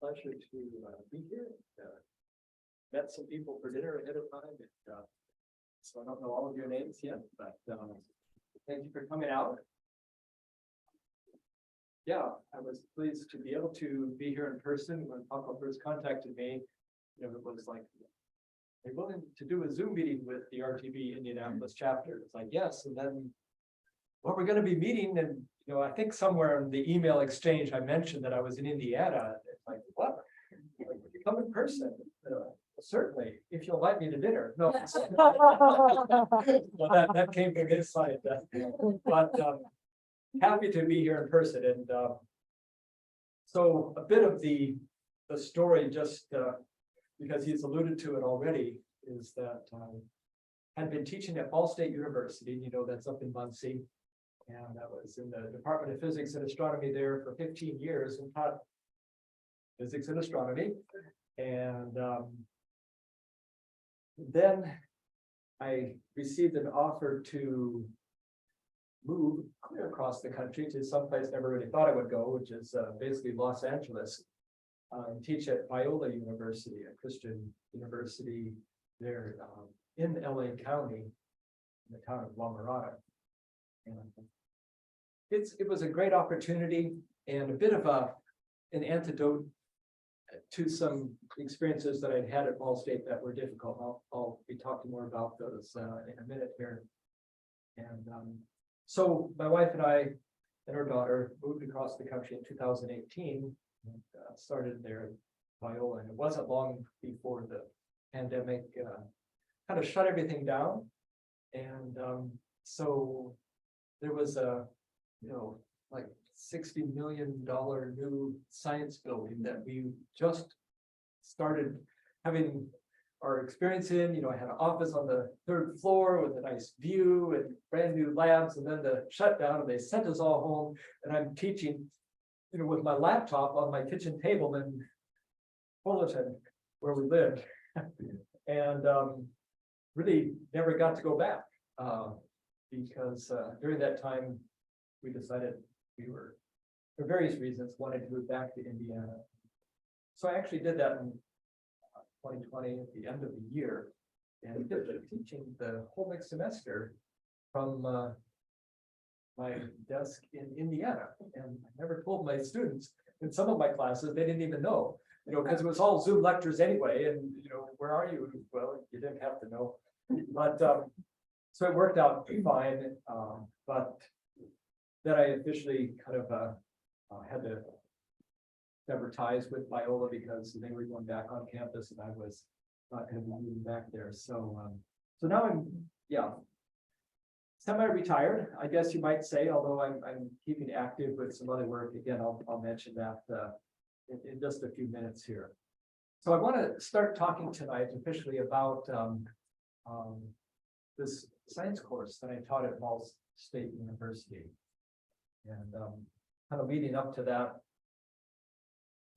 pleasure to be here. Met some people for dinner ahead of time. And, so I don't know all of your names yet, but thank you for coming out. Yeah, I was pleased to be able to be here in person. When Paco first contacted me, it was like, are you willing to do a Zoom meeting with the RTB Indianapolis chapter? It's like, yes. And then, well, we're going to be meeting, and I think somewhere in the email exchange I mentioned that I was in Indiana. It's like, what? Like, would you come in person? Certainly, if you'll invite me to dinner. No. Well, that came from his side. But happy to be here in person. And so a bit of the story, just because he's alluded to it already, is that I had been teaching at Ball State University. That's up in Muncie. And I was in the Department of Physics and Astronomy there for 15 years and taught physics and astronomy. And then I received an offer to move clear across the country to someplace I never really thought I would go, which is basically Los Angeles, and teach at Biola University, a Christian university there in LA County, in the town of La Mirada. And it was a great opportunity and a bit of an antidote to some experiences that I'd had at Ball State that were difficult. I'll be talking more about those in a minute here. And so my wife and I and her daughter moved across the country in 2018 and started there at Biola. And it wasn't long before the pandemic kind of shut everything down. And so there was a, like $60 million new science building that we just started having our experience in. I had an office on the 3rd floor with a nice view and brand new labs, and then the shutdown, and they sent us all home. And I'm teaching, with my laptop on my kitchen table in Fullerton, where we lived, and really never got to go back because during that time we decided we were, for various reasons, wanted to move back to Indiana. So I actually did that in 2020 at the end of the year, and did teaching the whole next semester from my desk in Indiana. And I never told my students in some of my classes, they didn't even know, because it was all Zoom lectures anyway. And where are you? Well, you didn't have to know, but so it worked out fine. But then I officially kind of had to sever ties with Biola because they were going back on campus and I was not going to be moving back there. So so now I'm semi-retired, I guess you might say, although I'm keeping active with some other work. Again, I'll mention that in just a few minutes here. So I want to start talking tonight officially about this science course that I taught at Ball State University. And kind of leading up to that,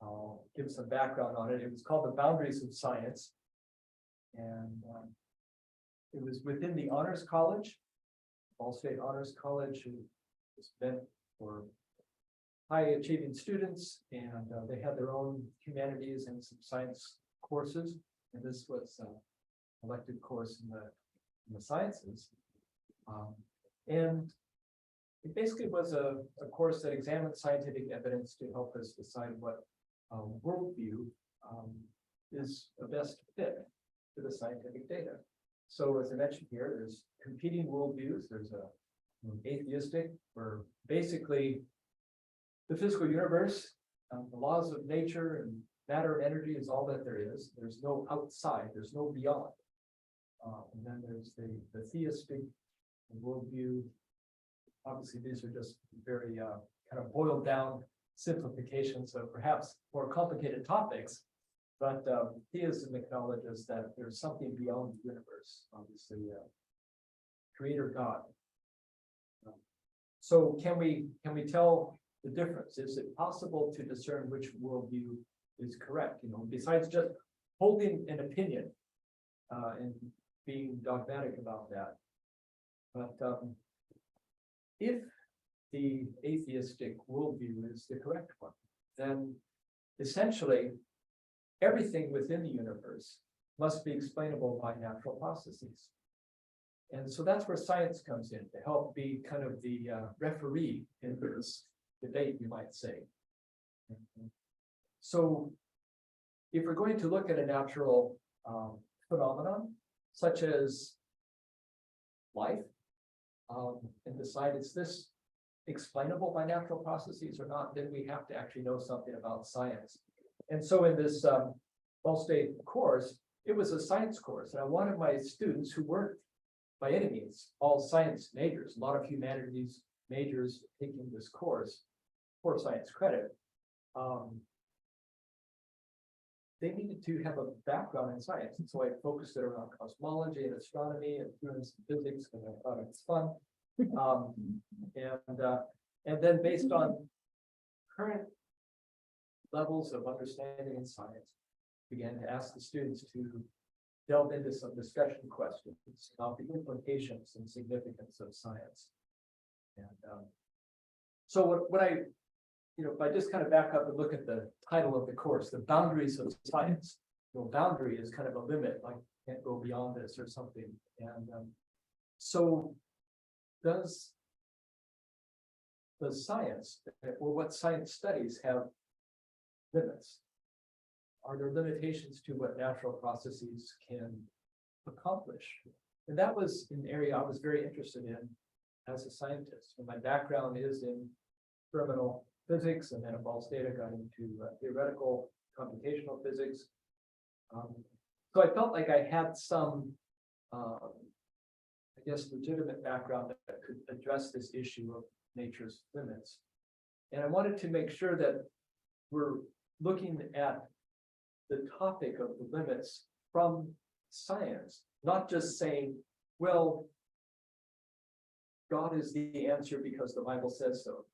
I'll give some background on it. It was called The Boundaries of Science. And it was within the Honors College, Ball State Honors College. It was meant for high achieving students, and they had their own humanities and some science courses. And this was an elected course in the sciences. And it basically was a course that examined scientific evidence to help us decide what worldview is the best fit to the scientific data. So as I mentioned here, there's competing worldviews. There's an atheistic, where basically the physical universe, the laws of nature and matter and energy is all that there is. There's no outside, there's no beyond. And then there's the theistic worldview. Obviously, these are just very kind of boiled down simplifications of perhaps more complicated topics, but theism acknowledges that there's something beyond the universe, obviously, Creator God. So can we tell the difference? Is it possible to discern which worldview is correct? Besides just holding an opinion and being dogmatic about that, but if the atheistic worldview is the correct one, then essentially everything within the universe must be explainable by natural processes. And so that's where science comes in to help be kind of the referee in this debate, you might say. So if we're going to look at a natural phenomenon, such as life, and decide is this explainable by natural processes or not, then we have to actually know something about science. And so in this Ball State course, it was a science course, and I wanted my students who weren't by any means all science majors, a lot of humanities majors taking this course for science credit. They needed to have a background in science, and so I focused it around cosmology and astronomy and doing some physics because I thought it was fun. And then based on current levels of understanding in science, began to ask the students to delve into some discussion questions about the implications and significance of science. And so what I, if I just kind of back up and look at the title of the course, The Boundaries of Science, boundary is kind of a limit, like can't go beyond this or something. And so does science, or what science studies, have limits? Are there limitations to what natural processes can accomplish? And that was an area I was very interested in as a scientist. And my background is in experimental physics, and then at Ball State I got into theoretical computational physics. So I felt like I had some, I guess, legitimate background that could address this issue of nature's limits. And I wanted to make sure that we're looking at the topic of the limits from science, not just saying, well, God is the answer because the Bible says so.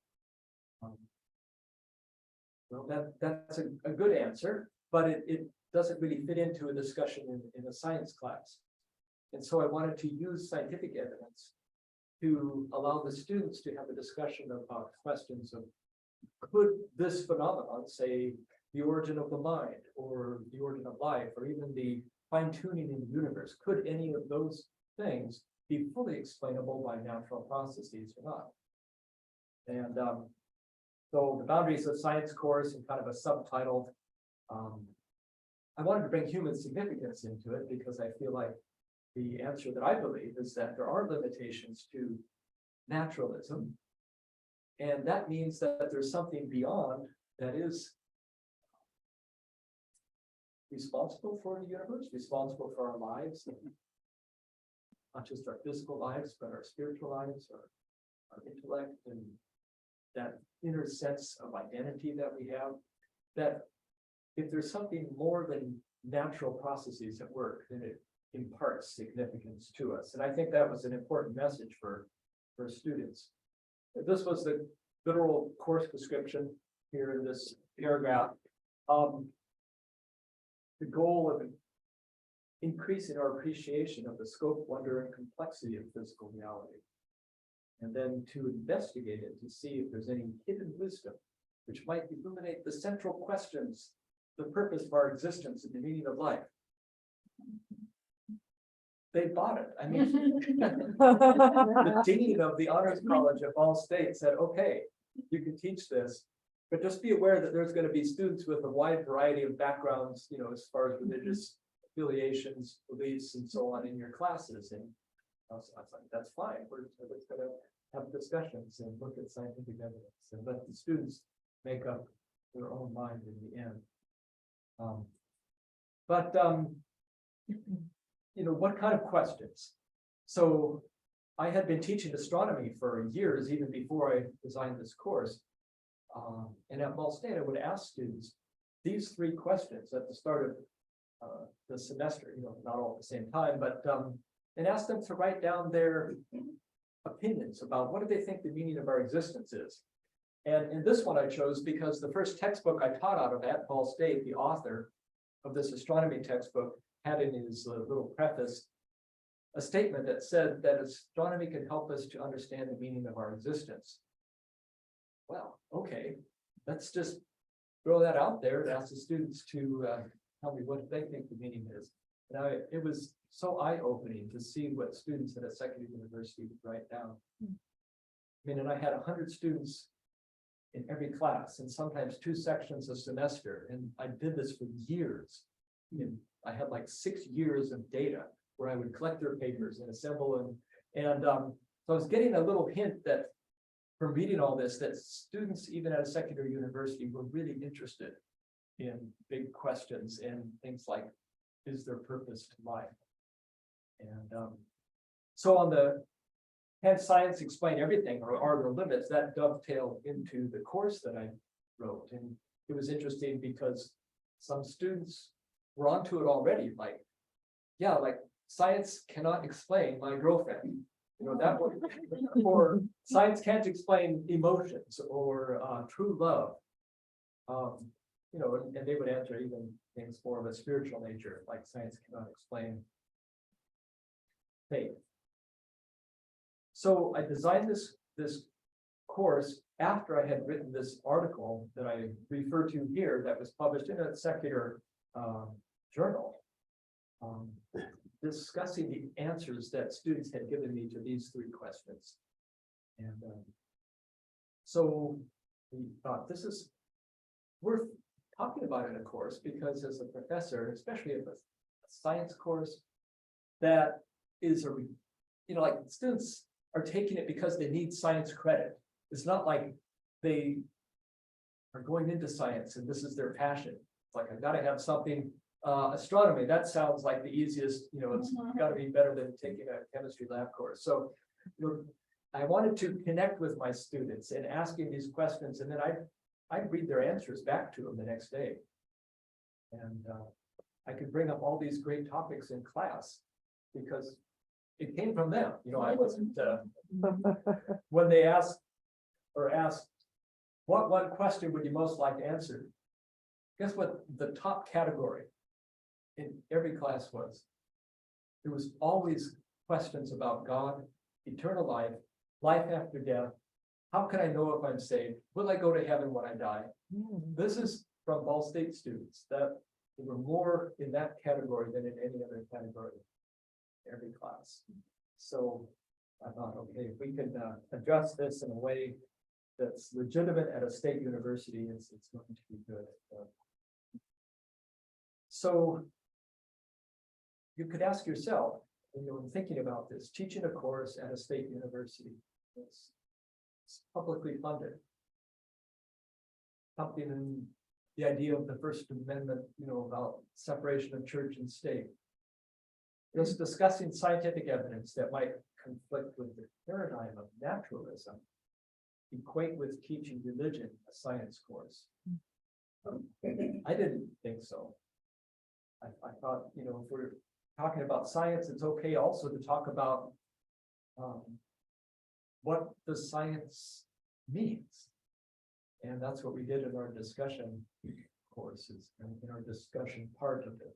Well, that's a good answer, but it doesn't really fit into a discussion in a science class. And so I wanted to use scientific evidence to allow the students to have a discussion about questions of, could this phenomenon, say, the origin of the mind, or the origin of life, or even the fine-tuning in the universe, could any of those things be fully explainable by natural processes or not? And so the Boundaries of Science course, and kind of a subtitle, I wanted to bring human significance into it because I feel like the answer that I believe is that there are limitations to naturalism. And that means that there's something beyond that is responsible for the universe, responsible for our lives, not just our physical lives, but our spiritual lives, our intellect, and that inner sense of identity that we have, that if there's something more than natural processes at work, then it imparts significance to us. And I think that was an important message for students. This was the literal course description here in this paragraph. The goal of increasing our appreciation of the scope, wonder, and complexity of physical reality. And then to investigate it, to see if there's any hidden wisdom, which might illuminate the central questions, the purpose of our existence and the meaning of life. They bought it. I mean, the dean of the Honors College at Ball State said, okay, you can teach this, but just be aware that there's going to be students with a wide variety of backgrounds, as far as religious affiliations, beliefs, and so on in your classes. And I was like, that's fine. We're just going to have discussions and look at scientific evidence and let the students make up their own mind in the end. What kind of questions? So I had been teaching astronomy for years, even before I designed this course. And at Ball State, I would ask students these three questions at the start of the semester, not all at the same time, but and ask them to write down their opinions about what do they think the meaning of our existence is. And in this one I chose because the first textbook I taught out of at Ball State, the author of this astronomy textbook, had in his little preface a statement that said that astronomy can help us to understand the meaning of our existence. Well, okay, let's just throw that out there and ask the students to tell me what they think the meaning is. Now, it was so eye-opening to see what students at a secondary university would write down. I mean, and I had 100 students in every class, and sometimes 2 sections a semester, and I did this for years. And I had like 6 years of data where I would collect their papers and assemble them. And so I was getting a little hint that from reading all this, that students, even at a secondary university, were really interested in big questions and things like, is there purpose to life? And so on the Can Science Explain Everything, or Are There Limits, that dovetailed into the course that I wrote. And it was interesting because some students were onto it already, like, yeah, like science cannot explain my girlfriend. You know, that one, or science can't explain emotions or true love. You know, and they would answer even things more of a spiritual nature, like science cannot explain faith. So I designed this course after I had written this article that I refer to here that was published in a secular journal, discussing the answers that students had given me to these 3 questions. And so we thought this is worth talking about in a course, because as a professor, especially if a science course that is you know, like students are taking it because they need science credit. It's not like they are going into science and this is their passion. It's like, I've got to have something, astronomy, that sounds like the easiest, you know, it's got to be better than taking a chemistry lab course. So, you know, I wanted to connect with my students and asking these questions, and then I'd read their answers back to them the next day. And I could bring up all these great topics in class because it came from them. You know, I wasn't, when they asked, what one question would you most like answered? Guess what the top category in every class was? There was always questions about God, eternal life, life after death. How can I know if I'm saved? Will I go to heaven when I die? This is from Ball State students that were more in that category than in any other category, every class. So I thought, okay, if we can adjust this in a way that's legitimate at a state university, it's going to be good. So you could ask yourself, you know, in thinking about this, teaching a course at a state university, it's publicly funded. Something in the idea of the First Amendment, you know, about separation of church and state. Just discussing scientific evidence that might conflict with the paradigm of naturalism, equate with teaching religion, a science course. I didn't think so. I thought, you know, if we're talking about science, it's okay also to talk about what the science means. And that's what we did in our discussion courses and in our discussion part of the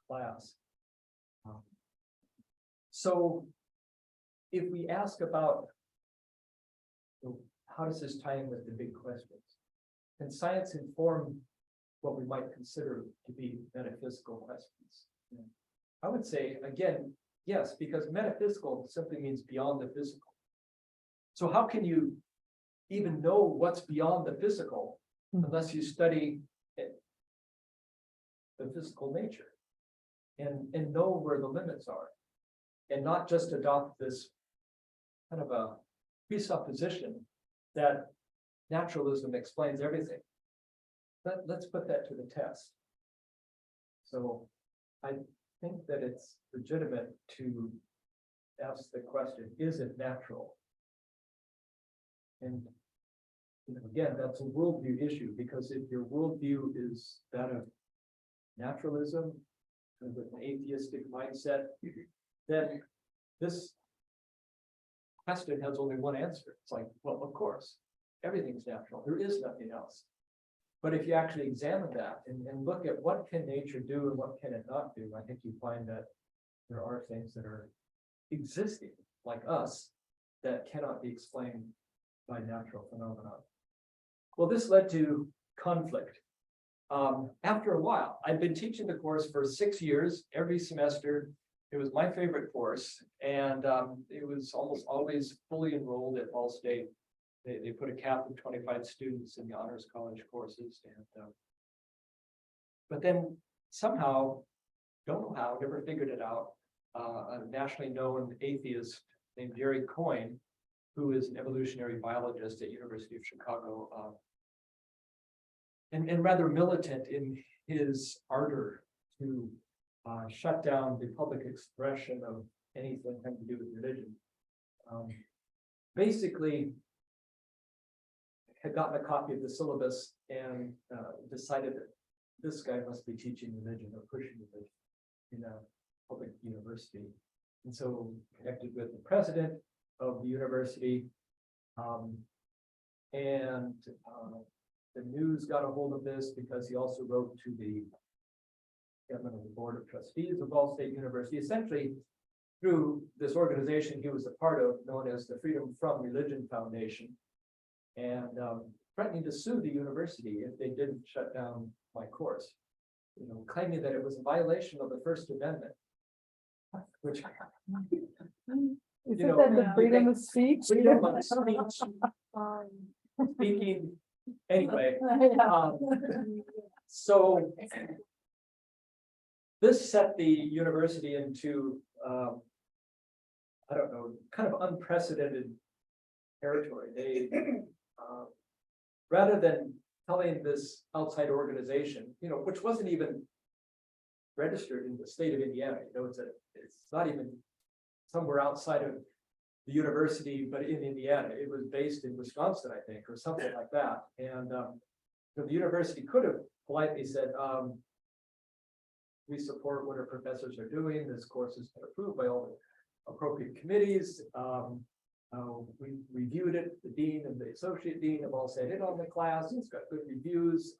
class. So if we ask about, how does this tie in with the big questions? Can science inform what we might consider to be metaphysical questions? I would say, again, yes, because metaphysical simply means beyond the physical. So how can you even know what's beyond the physical unless you study the physical nature and know where the limits are, and not just adopt this kind of a presupposition that naturalism explains everything. Let's put that to the test. So I think that it's legitimate to ask the question, is it natural? And you know, again, that's a worldview issue, because if your worldview is that of naturalism, kind of with an atheistic mindset, then this question has only one answer. It's like, well, of course, everything's natural. There is nothing else. But if you actually examine that and look at what can nature do and what can it not do, I think you find that there are things that are existing, like us, that cannot be explained by natural phenomena. Well, this led to conflict. After a while, I'd been teaching the course for 6 years, every semester. It was my favorite course, and it was almost always fully enrolled at Ball State. They put a cap of 25 students in the honors college courses, and but then somehow, don't know how, never figured it out. A nationally known atheist named Jerry Coyne, who is an evolutionary biologist at University of Chicago, and rather militant in his ardor to shut down the public expression of anything having to do with religion. Basically, had gotten a copy of the syllabus and decided that this guy must be teaching religion or pushing religion in a public university. And so connected with the president of the university, and the news got a hold of this because he also wrote to the chairman of the board of trustees of Ball State University, essentially through this organization he was a part of, known as the Freedom from Religion Foundation, and threatening to sue the university if they didn't shut down my course, claiming that it was a violation of the First Amendment, which Isn't that the freedom of speech? freedom of speech, speaking anyway. So this set the university into I don't know, kind of unprecedented territory. They rather than telling this outside organization, which wasn't even registered in the state of Indiana, it's not even somewhere outside of the university, but in Indiana. It was based in Wisconsin, I think, or something like that. And the university could have politely said, we support what our professors are doing. This course has been approved by all the appropriate committees. We reviewed it. The dean and the associate dean have all said it on the class. It's got good reviews.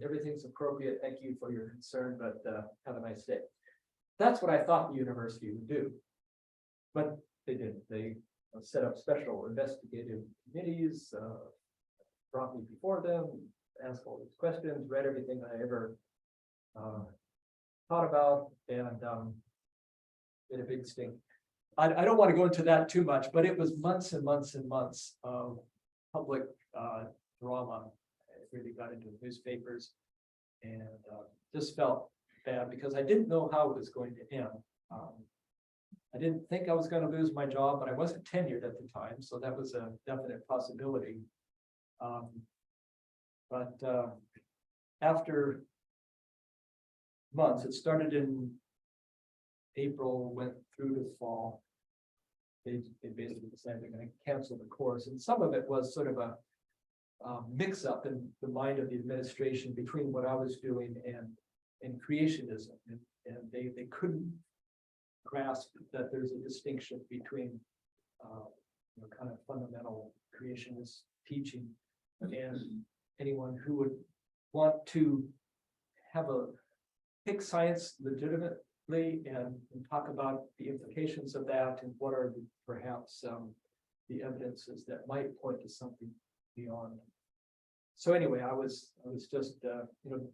Everything's appropriate. Thank you for your concern, but have a nice day. That's what I thought the university would do, but they didn't. They set up special investigative committees, brought me before them, asked all these questions, read everything I ever thought about, and did a big stink. I don't want to go into that too much, but it was months and months and months of public drama. It really got into the newspapers, and just felt bad because I didn't know how it was going to end. I didn't think I was going to lose my job, but I wasn't tenured at the time, so that was a definite possibility. But after months, it started in April, went through to fall. They basically decided they're going to cancel the course, and some of it was sort of a mix-up in the mind of the administration between what I was doing and creationism, and they couldn't grasp that there's a distinction between kind of fundamental creationist teaching and anyone who would want to have a take science legitimately and talk about the implications of that and what are perhaps the evidences that might point to something beyond. So anyway, I was just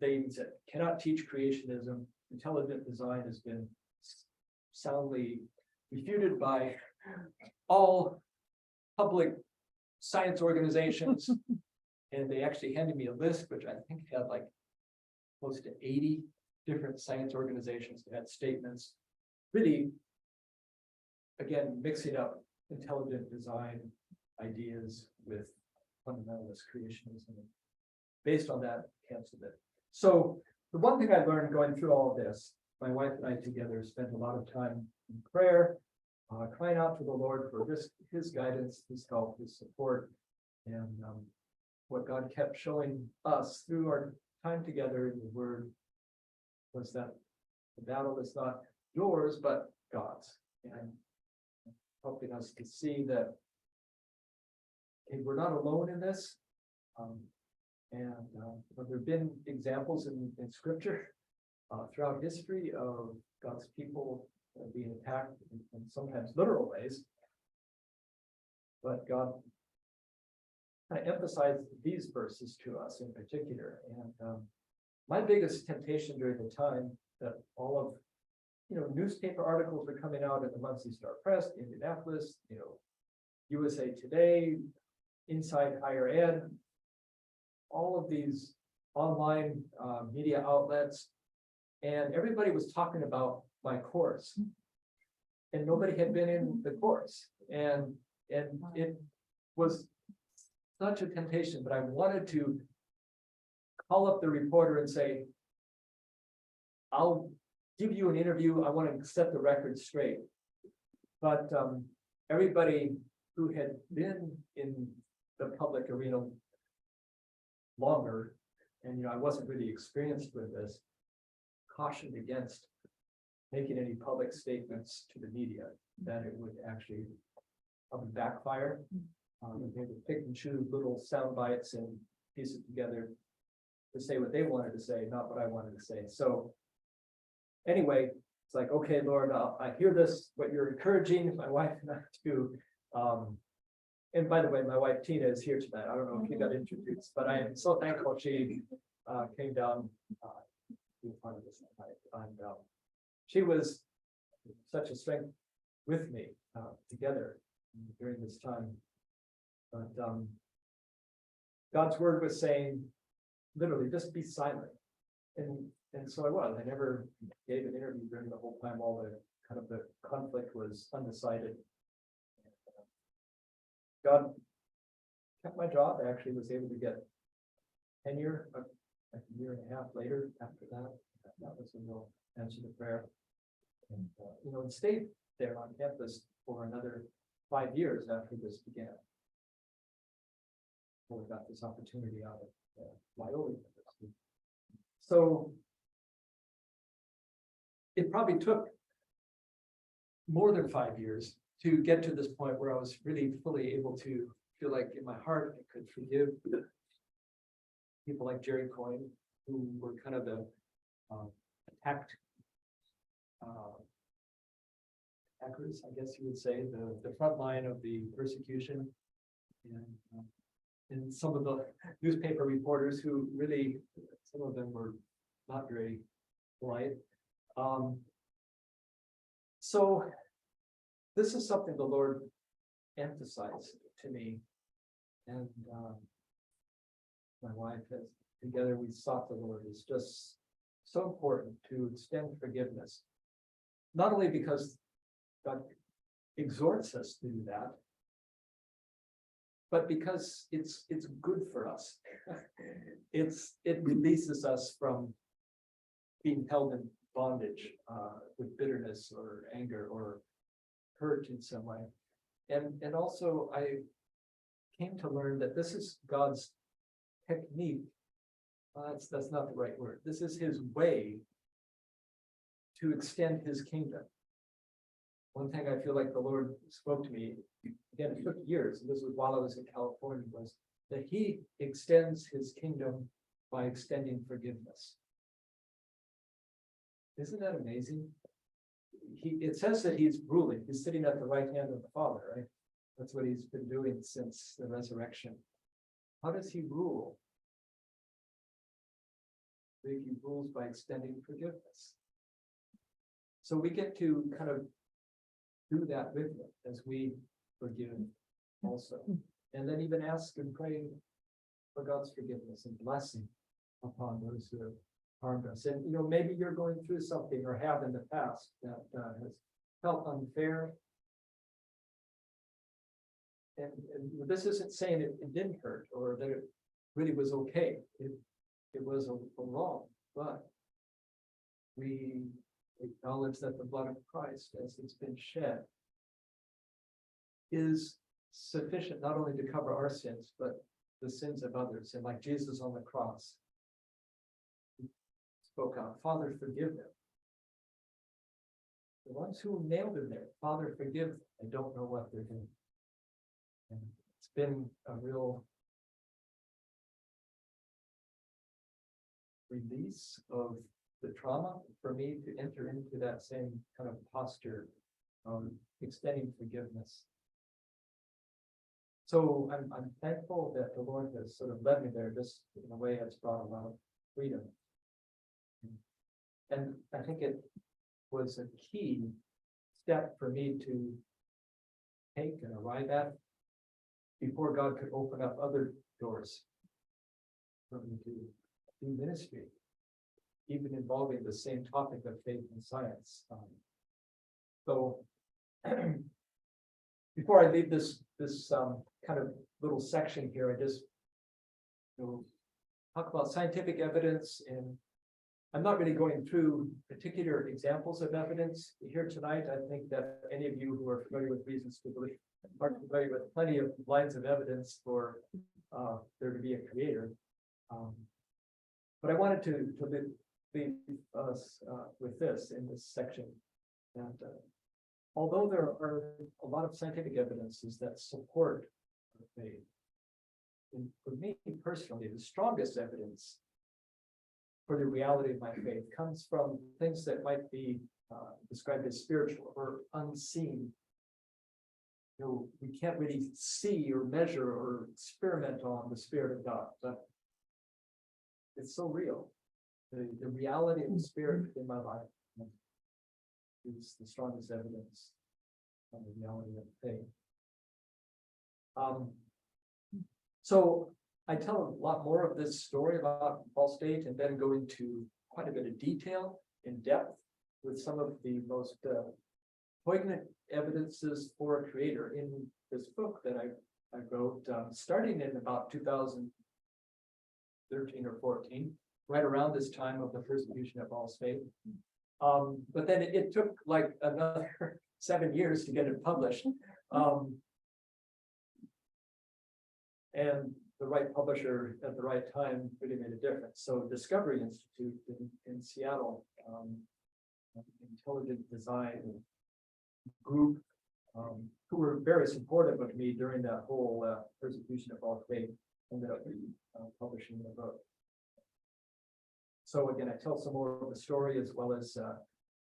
they said cannot teach creationism. Intelligent design has been soundly refuted by all public science organizations, and they actually handed me a list, which I think had like close to 80 different science organizations that had statements, really, again, mixing up intelligent design ideas with fundamentalist creationism. Based on that, canceled it. So the one thing I learned going through all of this, my wife and I together spent a lot of time in prayer, crying out to the Lord for his guidance, his help, his support, and what God kept showing us through our time together in the Word was that the battle is not yours, but God's, and helping us to see that we're not alone in this. There have been examples in Scripture throughout history of God's people being attacked in sometimes literal ways, but God kind of emphasized these verses to us in particular, and my biggest temptation during the time that all of, newspaper articles were coming out in the Muncie Star Press, Indianapolis, USA Today, Inside Higher Ed, all of these online media outlets, and everybody was talking about my course. And nobody had been in the course, and it was such a temptation, but I wanted to call up the reporter and say, I'll give you an interview. I want to set the record straight. But everybody who had been in the public arena longer, and I wasn't really experienced with this, cautioned against making any public statements to the media, that it would actually probably backfire. They would pick and choose little sound bites and piece it together to say what they wanted to say, not what I wanted to say. So anyway, it's like, okay, Lord, I hear this, what you're encouraging my wife and I to. And by the way, my wife Tina is here tonight. I don't know if you got introduced, but I am so thankful she came down to be part of this tonight. And she was such a strength with me together during this time. But God's word was saying, literally, just be silent. And so I was. I never gave an interview during the whole time. All the kind of the conflict was undecided. God kept my job. I actually was able to get tenure like a year and a half later after that. That was a real answer to prayer. And and stayed there on campus for another 5 years after this began. Before we got this opportunity out of Wyoming University. So it probably took more than 5 years to get to this point where I was really fully able to feel like in my heart I could forgive people like Jerry Coyne, who were kind of the attackers, I guess you would say, the front line of the persecution, and some of the newspaper reporters who really, some of them were not very polite. So this is something the Lord emphasized to me, and my wife has together we sought the Lord. It's just so important to extend forgiveness, not only because God exhorts us to do that, but because it's good for us. It releases us from being held in bondage with bitterness or anger or hurt in some way. And also I came to learn that this is God's technique. That's not the right word. This is his way to extend his kingdom. One thing I feel like the Lord spoke to me, again, it took years, and this was while I was in California, was that he extends his kingdom by extending forgiveness. Isn't that amazing? It says that he's ruling, he's sitting at the right hand of the Father, right? That's what he's been doing since the resurrection. How does he rule? He rules by extending forgiveness. So we get to kind of do that with him as we forgive also. And then even ask and pray for God's forgiveness and blessing upon those who have harmed us. And maybe you're going through something or have in the past that has felt unfair. And this isn't saying it didn't hurt or that it really was okay. It was a wrong, but we acknowledge that the blood of Christ, as it's been shed, is sufficient not only to cover our sins, but the sins of others. And like Jesus on the cross, he spoke out, Father, forgive them. The ones who nailed him there, Father, forgive them. They don't know what they're doing. And it's been a real release of the trauma for me to enter into that same kind of posture of extending forgiveness. So I'm thankful that the Lord has sort of led me there, just in a way that's brought a lot of freedom And I think it was a key step for me to take and arrive at before God could open up other doors for me to do ministry, even involving the same topic of faith and science. So before I leave this kind of little section here, I just talk about scientific evidence, and I'm not really going through particular examples of evidence here tonight. I think that any of you who are familiar with reasons to believe are familiar with plenty of lines of evidence for there to be a creator. But I wanted to leave us with this in this section. And although there are a lot of scientific evidences that support faith, and for me personally, the strongest evidence for the reality of my faith comes from things that might be described as spiritual or unseen. We can't really see or measure or experiment on the Spirit of God, but it's so real. The reality of the Spirit in my life is the strongest evidence of the reality of faith. So I tell a lot more of this story about Ball State and then go into quite a bit of detail in depth with some of the most poignant evidences for a creator in this book that I wrote, starting in about 2013 or 14, right around this time of the persecution at Ball State. But then it took like another 7 years to get it published. And the right publisher at the right time really made a difference. So Discovery Institute in Seattle, intelligent design group, who were very supportive of me during that whole persecution of all faith, ended up publishing the book. So again, I tell some more of the story, as well as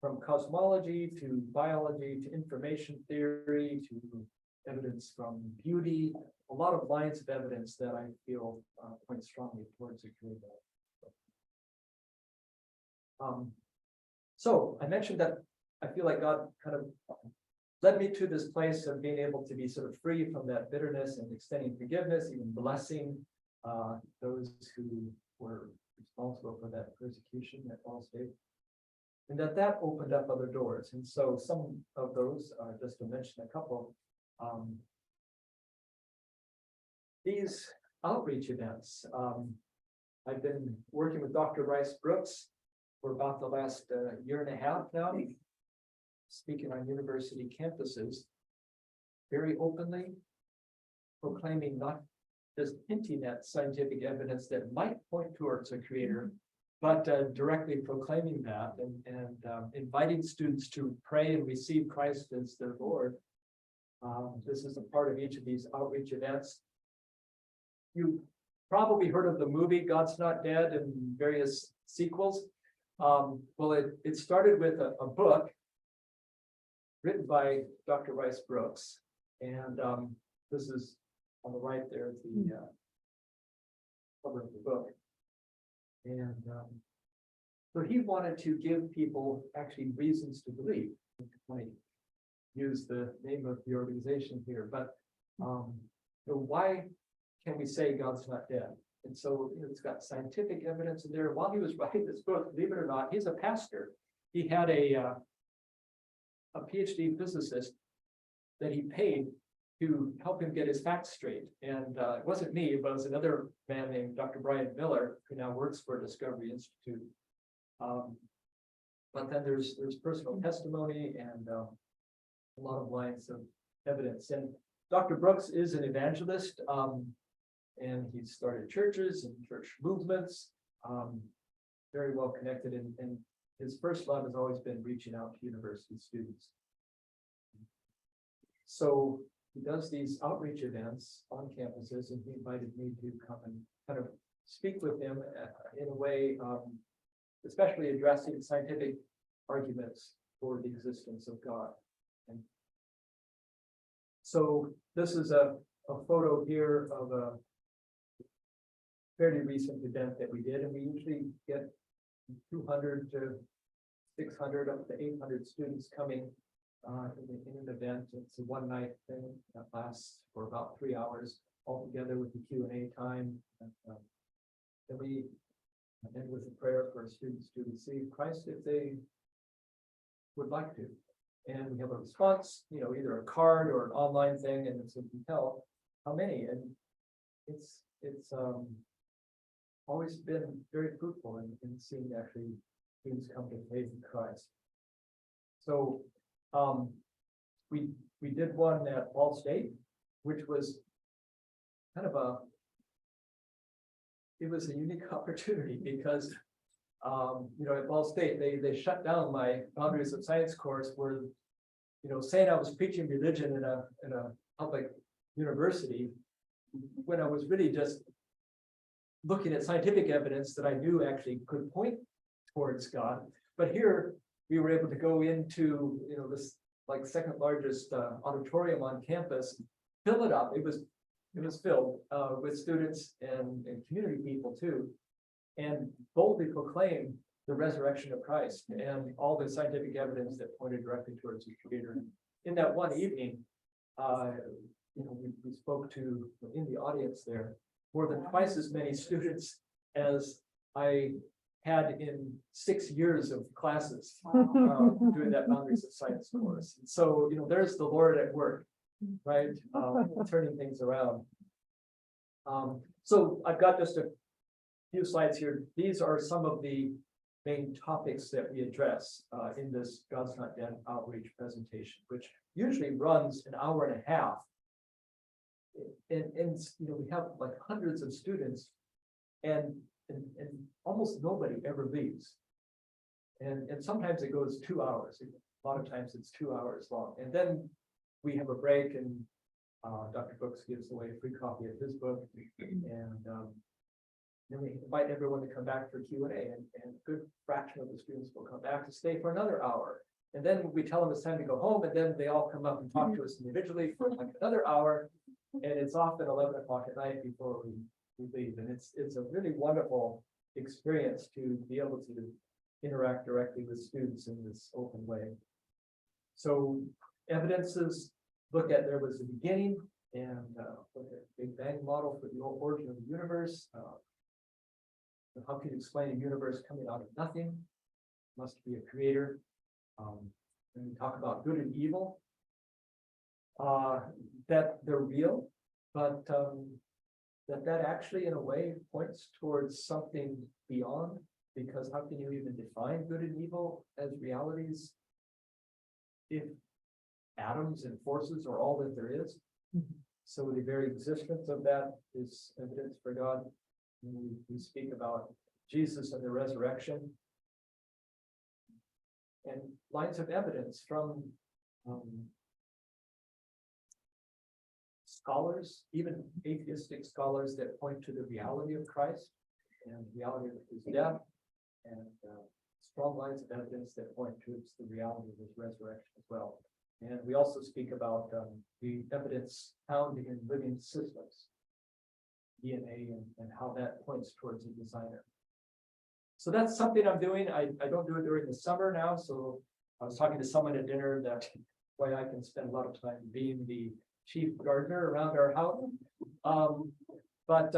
from cosmology to biology to information theory to evidence from beauty, a lot of lines of evidence that I feel point strongly towards a creator. So I mentioned that I feel like God kind of led me to this place of being able to be sort of free from that bitterness and extending forgiveness, even blessing those who were responsible for that persecution at Ball State. And that opened up other doors. And so some of those, just to mention a couple, these outreach events. I've been working with Dr. Rice Brooks for about the last year and a half now, speaking on university campuses, very openly proclaiming, not just hinting at scientific evidence that might point towards a creator, but directly proclaiming that and inviting students to pray and receive Christ as their Lord. This is a part of each of these outreach events. You probably heard of the movie God's Not Dead and various sequels. Well, it started with a book written by Dr. Rice Brooks. And this is on the right there, the cover of the book. And so he wanted to give people actually reasons to believe. I use the name of the organization here, but so why can we say God's not dead? And so it's got scientific evidence in there. While he was writing this book, believe it or not, he's a pastor. He had a PhD physicist that he paid to help him get his facts straight. And it wasn't me, but it was another man named Dr. Brian Miller, who now works for Discovery Institute. But then there's personal testimony and a lot of lines of evidence. And Dr. Brooks is an evangelist, and he started churches and church movements, very well connected. And his first love has always been reaching out to university students. So he does these outreach events on campuses, and he invited me to come and kind of speak with him in a way, especially addressing scientific arguments for the existence of God. And so this is a photo here of a fairly recent event that we did, and we usually get 200 to 600 up to 800 students coming in an event. It's a one-night thing that lasts for about 3 hours altogether with the Q&A time. Then we end with a prayer for students to receive Christ if they would like to. And we have a response, either a card or an online thing, and so you can tell how many. And it's always been very fruitful in seeing actually students come to faith in Christ. So we did one at Ball State, which was kind of it was a unique opportunity because at Ball State they shut down my Boundaries of Science course where saying I was preaching religion in a public university when I was really just looking at scientific evidence that I knew actually could point towards God. But here we were able to go into this like second largest auditorium on campus, fill it up. It was filled with students and community people too, and boldly proclaim the resurrection of Christ and all the scientific evidence that pointed directly towards the Creator. In that one evening, we spoke to, in the audience there, more than twice as many students as I had in 6 years of classes doing that Boundaries of Science course. And so, there's the Lord at work, right? Turning things around. So I've got just a few slides here. These are some of the main topics that we address in this God's Not Dead outreach presentation, which usually runs an hour and a half. And we have like hundreds of students, and almost nobody ever leaves. And sometimes it goes 2 hours. A lot of times it's 2 hours long. And then we have a break, and Dr. Brooks gives away a free copy of his book. And then we invite everyone to come back for Q&A, and a good fraction of the students will come back to stay for another hour. And then we tell them it's time to go home, and then they all come up and talk to us individually for like another hour. And it's often 11 o'clock at night before we leave. And it's a really wonderful experience to be able to interact directly with students in this open way. So evidences look at there was a beginning, and look at Big Bang model for the origin of the universe. How can you explain a universe coming out of nothing? Must be a creator. And we talk about good and evil, that they're real, but that actually in a way points towards something beyond, because how can you even define good and evil as realities if atoms and forces are all that there is? So the very existence of that is evidence for God. And we speak about Jesus and the resurrection, and lines of evidence from scholars, even atheistic scholars, that point to the reality of Christ and the reality of his death, and strong lines of evidence that point to the reality of his resurrection as well. And we also speak about the evidence found in living systems, DNA, and how that points towards a designer. So that's something I'm doing. I don't do it during the summer now. So I was talking to someone at dinner that way I can spend a lot of time being the chief gardener around our house. But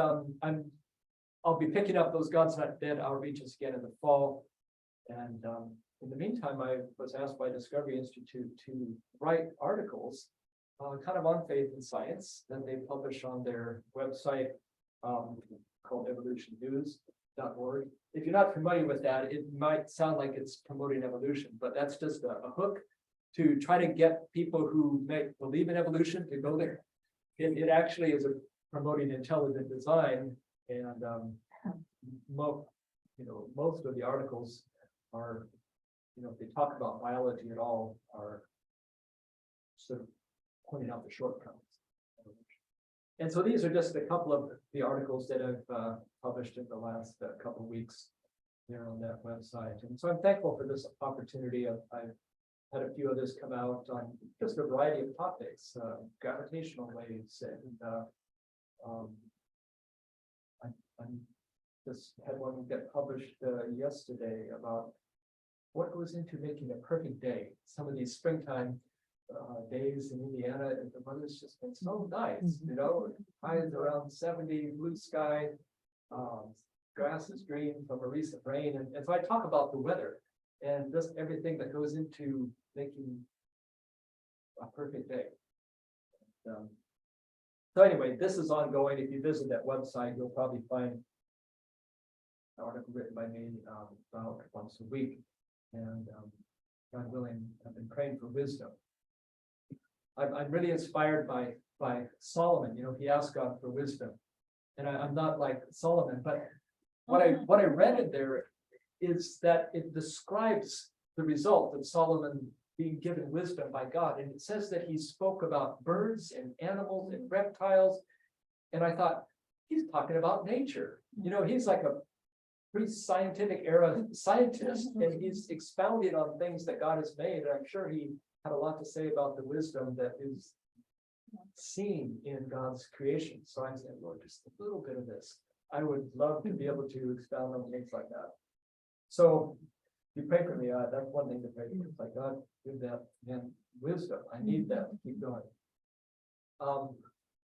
I'll be picking up those God's Not Dead outreaches again in the fall. And in the meantime, I was asked by Discovery Institute to write articles kind of on faith and science that they publish on their website called evolutionnews.org. If you're not familiar with that, it might sound like it's promoting evolution, but that's just a hook to try to get people who may believe in evolution to go there. It actually is promoting intelligent design, and most of the articles are, if they talk about biology at all, are sort of pointing out the shortcomings. And so these are just a couple of the articles that I've published in the last couple of weeks there on that website. And so I'm thankful for this opportunity. I've had a few others come out on just a variety of topics, gravitational waves, and I just had one get published yesterday about what goes into making a perfect day. Some of these springtime days in Indiana, and the weather's just been so nice, highs around 70, blue sky, grass is green from a recent rain. And so I talk about the weather and just everything that goes into making a perfect day. So anyway, this is ongoing. If you visit that website, you'll probably find an article written by me about once a week. And God willing, I've been praying for wisdom. I'm really inspired by Solomon. He asked God for wisdom. And I'm not like Solomon, but what I read in there is that it describes the result of Solomon being given wisdom by God. And it says that he spoke about birds and animals and reptiles. And I thought, he's talking about nature. He's like a pre-scientific era scientist, and he's expounding on things that God has made. And I'm sure he had a lot to say about the wisdom that is seen in God's creation. So I said, Lord, just a little bit of this. I would love to be able to expound on things like that. So you pray for me. That's one thing to pray for. It's like, God, give that man wisdom. I need that to keep going.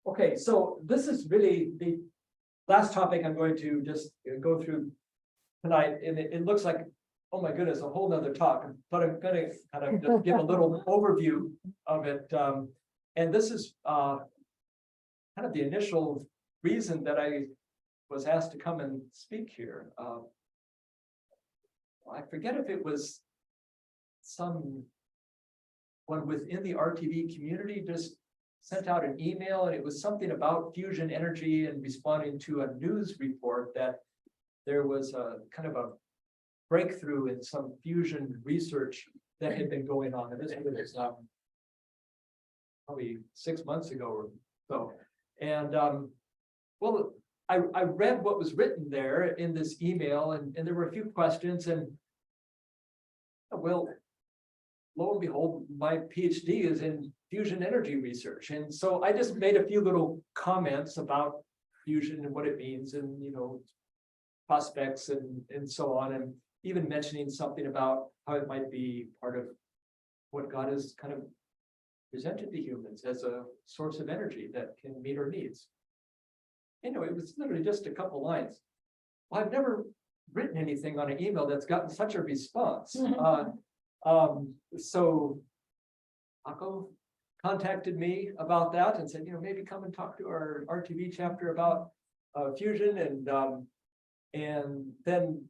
Okay, so this is really the last topic I'm going to just go through tonight. And it looks like, oh my goodness, a whole nother talk, but I'm going to kind of just give a little overview of it. And this is kind of the initial reason that I was asked to come and speak here. I forget if it was someone within the RTV community just sent out an email, and it was something about fusion energy and responding to a news report that there was a kind of a breakthrough in some fusion research that had been going on. And this was probably 6 months ago or so. And well, I read what was written there in this email, and there were a few questions, and well, lo and behold, my PhD is in fusion energy research. And so I just made a few little comments about fusion and what it means, and prospects and so on, and even mentioning something about how it might be part of what God has kind of presented to humans as a source of energy that can meet our needs. Anyway, it was literally just a couple lines. Well, I've never written anything on an email that's gotten such a response. So Akko contacted me about that and said, maybe come and talk to our RTV chapter about fusion, and then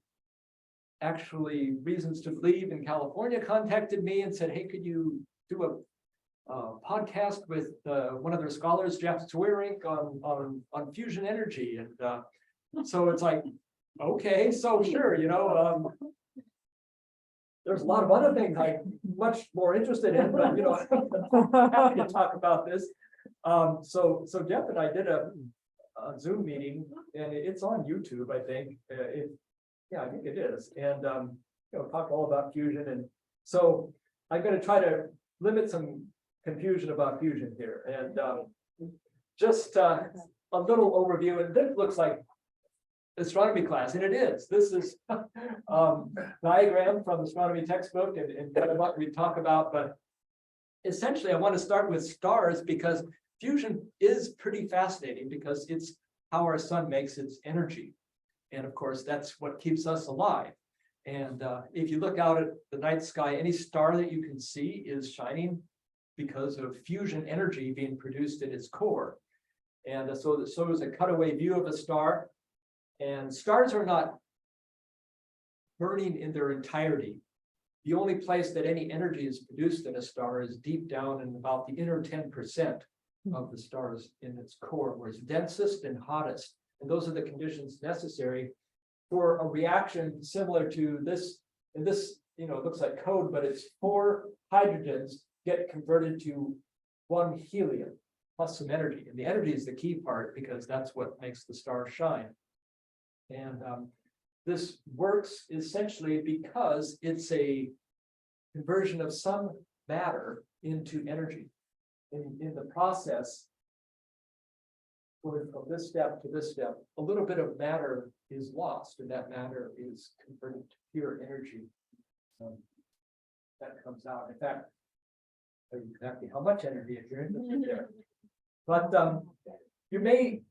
actually Reasons to Believe in California contacted me and said, hey, could you do a podcast with one of their scholars, Jeff Zwirink, on fusion energy? And so it's like, okay, so sure, there's a lot of other things I'm much more interested in, but I'm happy to talk about this. So Jeff and I did a Zoom meeting, and it's on YouTube, I think. I think it is. And talk all about fusion. And so I'm going to try to limit some confusion about fusion here, and just a little overview. And this looks like astronomy class, and it is. This is diagram from astronomy textbook, and kind of what we talk about. But essentially, I want to start with stars because fusion is pretty fascinating, because it's how our sun makes its energy. And of course, that's what keeps us alive. And if you look out at the night sky, any star that you can see is shining because of fusion energy being produced in its core. And so is a cutaway view of a star. And stars are not burning in their entirety. The only place that any energy is produced in a star is deep down in about the inner 10% of the stars in its core, where it's densest and hottest. And those are the conditions necessary for a reaction similar to this. And this, it looks like code, but it's 4 hydrogens get converted to 1 helium plus some energy. And the energy is the key part, because that's what makes the star shine. And this works essentially because it's a conversion of some matter into energy. In the process, going from this step to this step, a little bit of matter is lost, and that matter is converted to pure energy. that comes out. In fact, I don't know exactly how much energy is there. But you may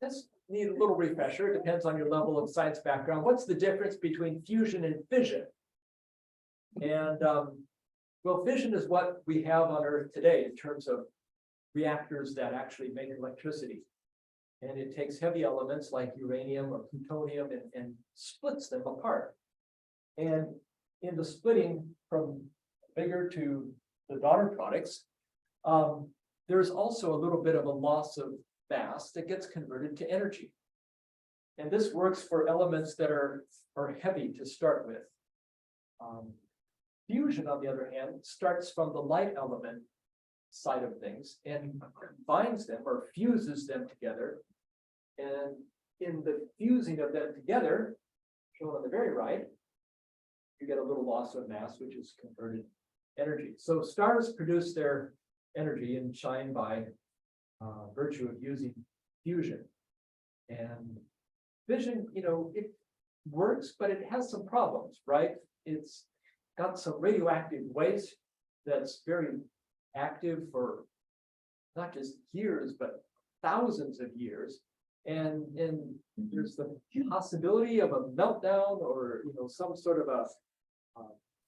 just need a little refresher. It depends on your level of science background. What's the difference between fusion and fission? And well, fission is what we have on Earth today in terms of reactors that actually make electricity. And it takes heavy elements like uranium or plutonium and splits them apart. And in the splitting from bigger to the daughter products, there's also a little bit of a loss of mass that gets converted to energy. And this works for elements that are heavy to start with. Fusion, on the other hand, starts from the light element side of things and combines them or fuses them together. And in the fusing of them together, shown on the very right, you get a little loss of mass, which is converted energy. So stars produce their energy and shine by virtue of using fusion. And fission, it works, but it has some problems, right? It's got some radioactive waste that's very active for not just years, but thousands of years. And there's the possibility of a meltdown or some sort of a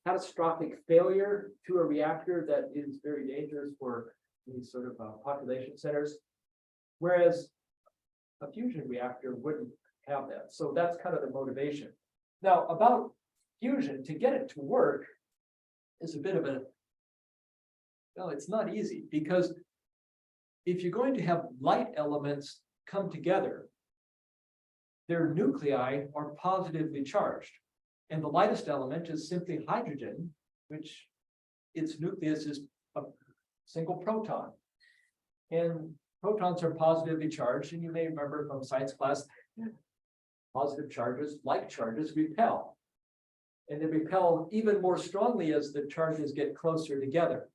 catastrophic failure to a reactor that is very dangerous for these sort of population centers, whereas a fusion reactor wouldn't have that. So that's kind of the motivation. Now, about fusion, to get it to work is a bit of well, it's not easy, because if you're going to have light elements come together, their nuclei are positively charged. And the lightest element is simply hydrogen, which its nucleus is a single proton. And protons are positively charged, and you may remember from science class, positive charges, like charges, repel. And they repel even more strongly as the charges get closer together.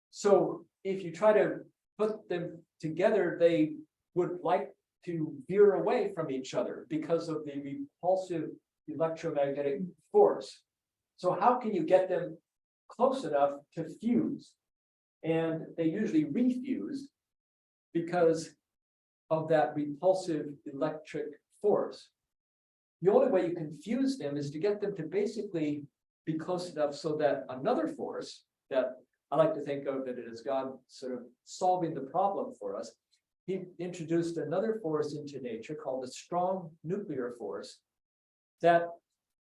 So if you try to put them together, they would like to veer away from each other because of the repulsive electromagnetic force. So how can you get them close enough to fuse? And they usually refuse because of that repulsive electric force. The only way you can fuse them is to get them to basically be close enough so that another force that I like to think of it as God sort of solving the problem for us. He introduced another force into nature called the strong nuclear force that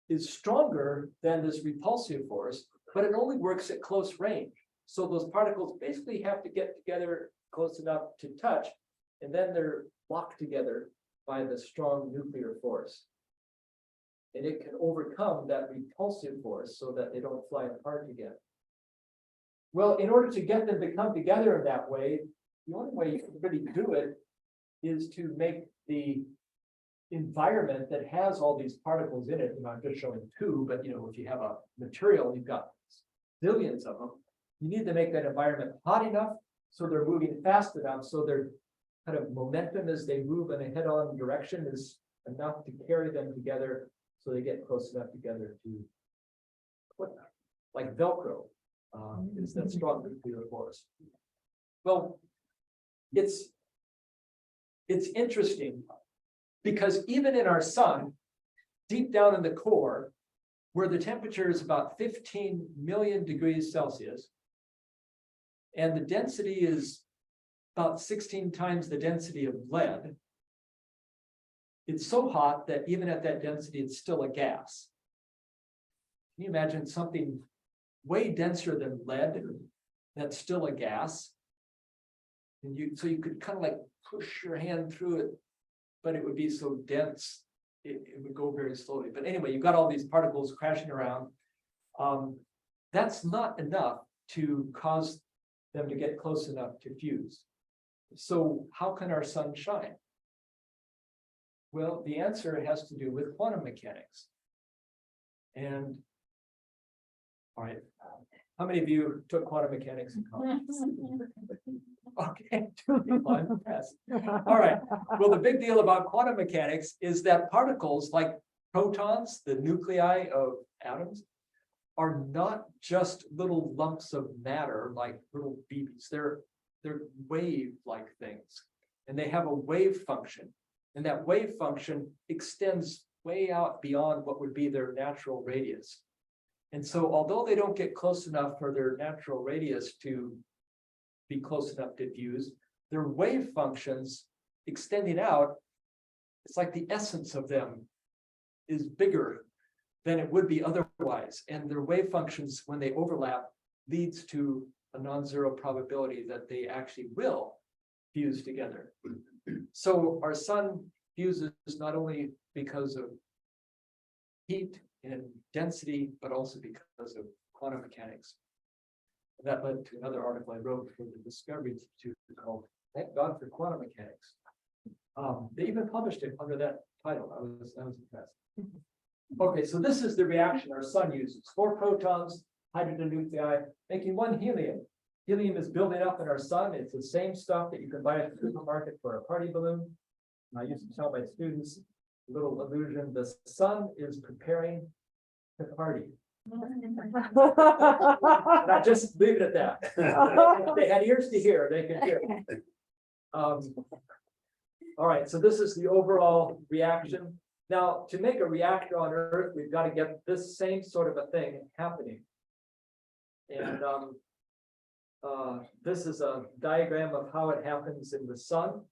is stronger than this repulsive force, but it only works at close range. So those particles basically have to get together close enough to touch, and then they're locked together by the strong nuclear force. And it can overcome that repulsive force so that they don't fly apart again. Well, in order to get them to come together in that way, the only way you can really do it is to make the environment that has all these particles in it. I'm just showing two, but if you have a material, you've got zillions of them. You need to make that environment hot enough so they're moving fast enough, so their kind of momentum as they move in a head-on direction is enough to carry them together, so they get close enough together to put like Velcro. Is that strong nuclear force? Well, it's interesting because even in our sun, deep down in the core, where the temperature is about 15 million degrees Celsius, and the density is about 16 times the density of lead, it's so hot that even at that density, it's still a gas. Can you imagine something way denser than lead that's still a gas? And so you could kind of like push your hand through it, but it would be so dense, it would go very slowly. But anyway, you've got all these particles crashing around. That's not enough to cause them to get close enough to fuse. So how can our sun shine? Well, the answer has to do with quantum mechanics. And all right, how many of you took quantum mechanics in college? Okay, all right. Well, the big deal about quantum mechanics is that particles like protons, the nuclei of atoms, are not just little lumps of matter like little BBs. They're wave-like things, and they have a wave function, and that wave function extends way out beyond what would be their natural radius. And so, although they don't get close enough for their natural radius to be close enough to fuse, their wave functions extending out, it's like the essence of them is bigger than it would be otherwise. And their wave functions, when they overlap, leads to a non-zero probability that they actually will fuse together. So our sun fuses not only because of heat and density, but also because of quantum mechanics. That led to another article I wrote for the Discovery Institute called "Thank God for Quantum Mechanics." They even published it under that title. I was impressed. Okay, so this is the reaction our sun uses: 4 protons, hydrogen nuclei, making 1 helium. Helium is building up in our sun. It's the same stuff that you can buy at the supermarket for a party balloon. And I used to tell my students, a little illusion, the sun is preparing to party. And I just leave it at that. If they had ears to hear, they could hear. All right, so this is the overall reaction. Now, to make a reactor on Earth, we've got to get this same sort of a thing happening. And this is a diagram of how it happens in the sun.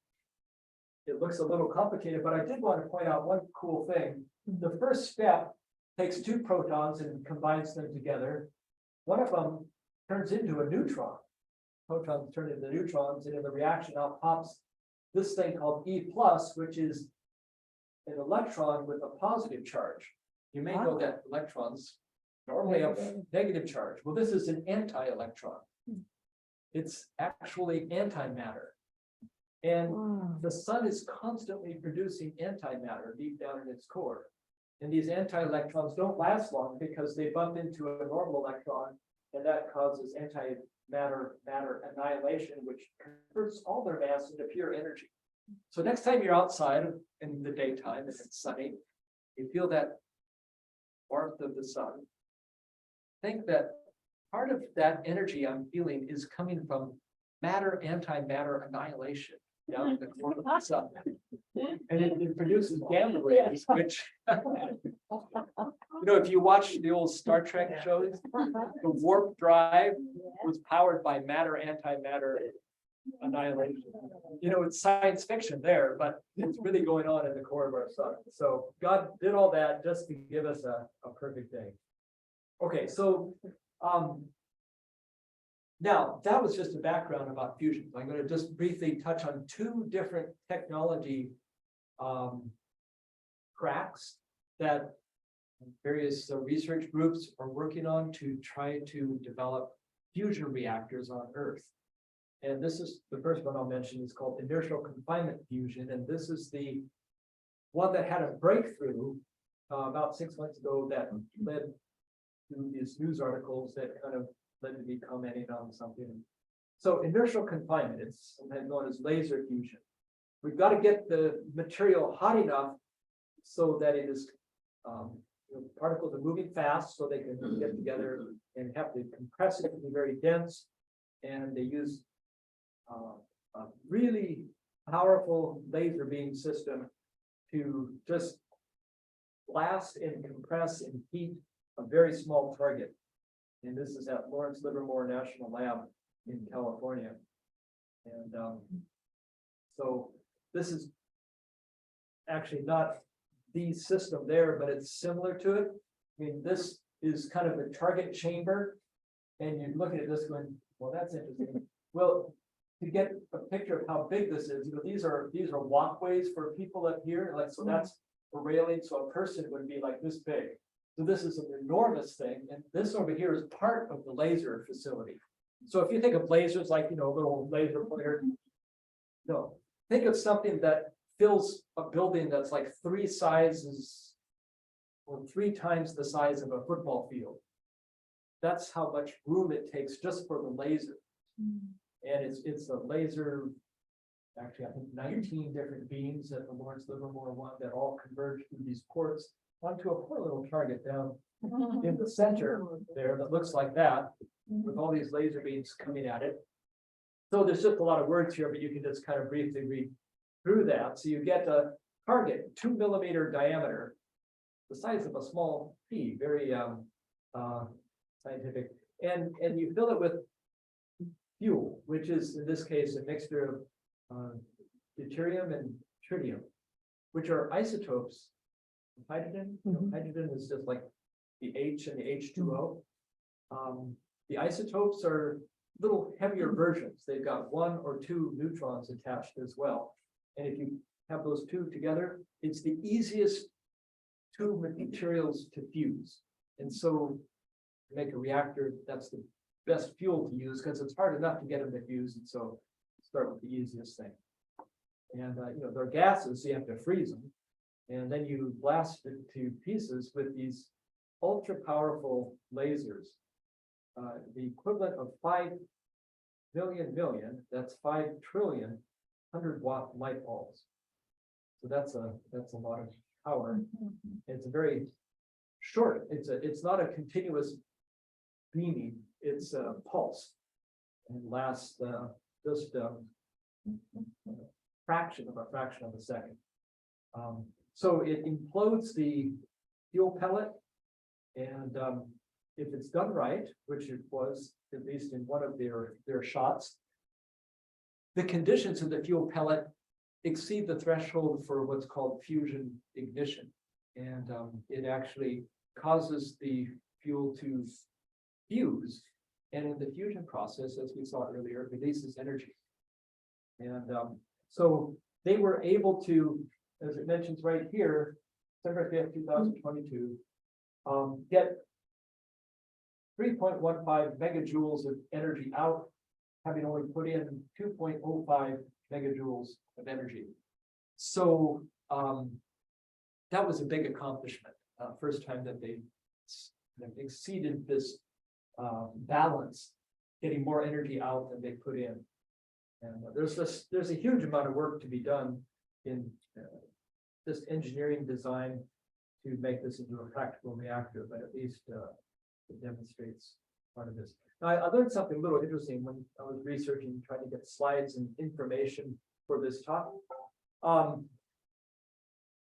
It looks a little complicated, but I did want to point out one cool thing. The first step takes 2 protons and combines them together. One of them turns into a neutron. Protons turn into neutrons, and in the reaction out pops this thing called E+, which is an electron with a positive charge. You may know that electrons normally have negative charge. Well, this is an anti-electron. It's actually antimatter. And the sun is constantly producing antimatter deep down in its core. And these anti-electrons don't last long because they bump into a normal electron, and that causes antimatter annihilation, which converts all their mass into pure energy. So next time you're outside in the daytime and it's sunny, you feel that warmth of the sun. Think that part of that energy I'm feeling is coming from matter antimatter annihilation down in the core of the sun. And it produces gamma rays, which, if you watch the old Star Trek shows, the warp drive was powered by matter antimatter annihilation. It's science fiction there, but it's really going on in the core of our sun. So God did all that just to give us a perfect thing. Okay, so now that was just a background about fusion. I'm going to just briefly touch on 2 different technology cracks that various research groups are working on to try to develop fusion reactors on Earth. And this is the first one I'll mention. Is called inertial confinement fusion, and this is the one that had a breakthrough about 6 months ago that led to these news articles that kind of led to me commenting on something. So inertial confinement, it's sometimes known as laser fusion. We've got to get the material hot enough so that it is particles are moving fast, so they can get together, and have to compress it to be very dense. And they use a really powerful laser beam system to just blast and compress and heat a very small target. And this is at Lawrence Livermore National Lab in California. And so this is actually not the system there, but it's similar to it. I mean, this is kind of the target chamber, and you're looking at this going, well, that's interesting. Well, to get a picture of how big this is, these are walkways for people up here, like, so that's a railing, so a person would be like this big. So this is an enormous thing, and this over here is part of the laser facility. So if you think of lasers like, a little laser pointer, no, think of something that fills a building that's like 3 sizes or 3 times the size of a football field. That's how much room it takes just for the laser. And it's a laser, actually, I think 19 different beams at the Lawrence Livermore one that all converge through these ports onto a poor little target down in the center there that looks like that, with all these laser beams coming at it. So there's just a lot of words here, but you can just kind of briefly read through that. So you get a target 2 millimeter diameter, the size of a small pea, very scientific, and you fill it with fuel, which is in this case a mixture of deuterium and tritium, which are isotopes of hydrogen. You know, hydrogen is just like the H and the H2O. The isotopes are little heavier versions. They've got 1 or 2 neutrons attached as well. And if you have those two together, it's the easiest two materials to fuse. And so to make a reactor, that's the best fuel to use because it's hard enough to get them to fuse. And so start with the easiest thing. And you know, they're gases, so you have to freeze them. And then you blast it to pieces with these ultra powerful lasers. The equivalent of 5 million, that's 5 trillion 100-watt light bulbs. So that's a lot of power. It's a very short, it's not a continuous beaming, it's a pulse and lasts just a fraction of a second. So it implodes the fuel pellet, and if it's done right, which it was at least in one of their shots, the conditions of the fuel pellet exceed the threshold for what's called fusion ignition, and it actually causes the fuel to fuse, and in the fusion process, as we saw earlier, releases energy. And so they were able to, as it mentions right here, December 5th, 2022, get 3.15 megajoules of energy out, having only put in 2.05 megajoules of energy. So that was a big accomplishment. First time that they exceeded this balance, getting more energy out than they put in. And there's a huge amount of work to be done in this engineering design to make this into a practical reactor, but at least it demonstrates part of this. Now, I learned something a little interesting when I was researching, trying to get slides and information for this talk.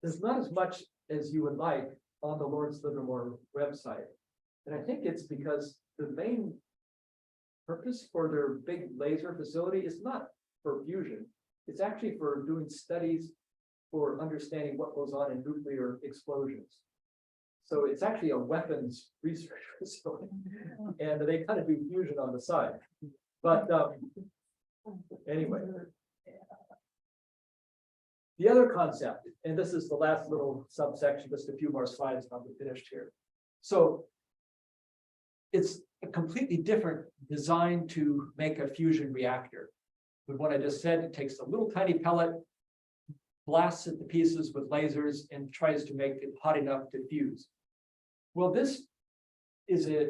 There's not as much as you would like on the Lawrence Livermore website. And I think it's because the main purpose for their big laser facility is not for fusion. It's actually for doing studies for understanding what goes on in nuclear explosions. So it's actually a weapons research facility, and they kind of do fusion on the side. But anyway, the other concept, and this is the last little subsection, just a few more slides and I'll be finished here. So it's a completely different design to make a fusion reactor. With what I just said, it takes a little tiny pellet, blasts it to pieces with lasers, and tries to make it hot enough to fuse. Well, this is a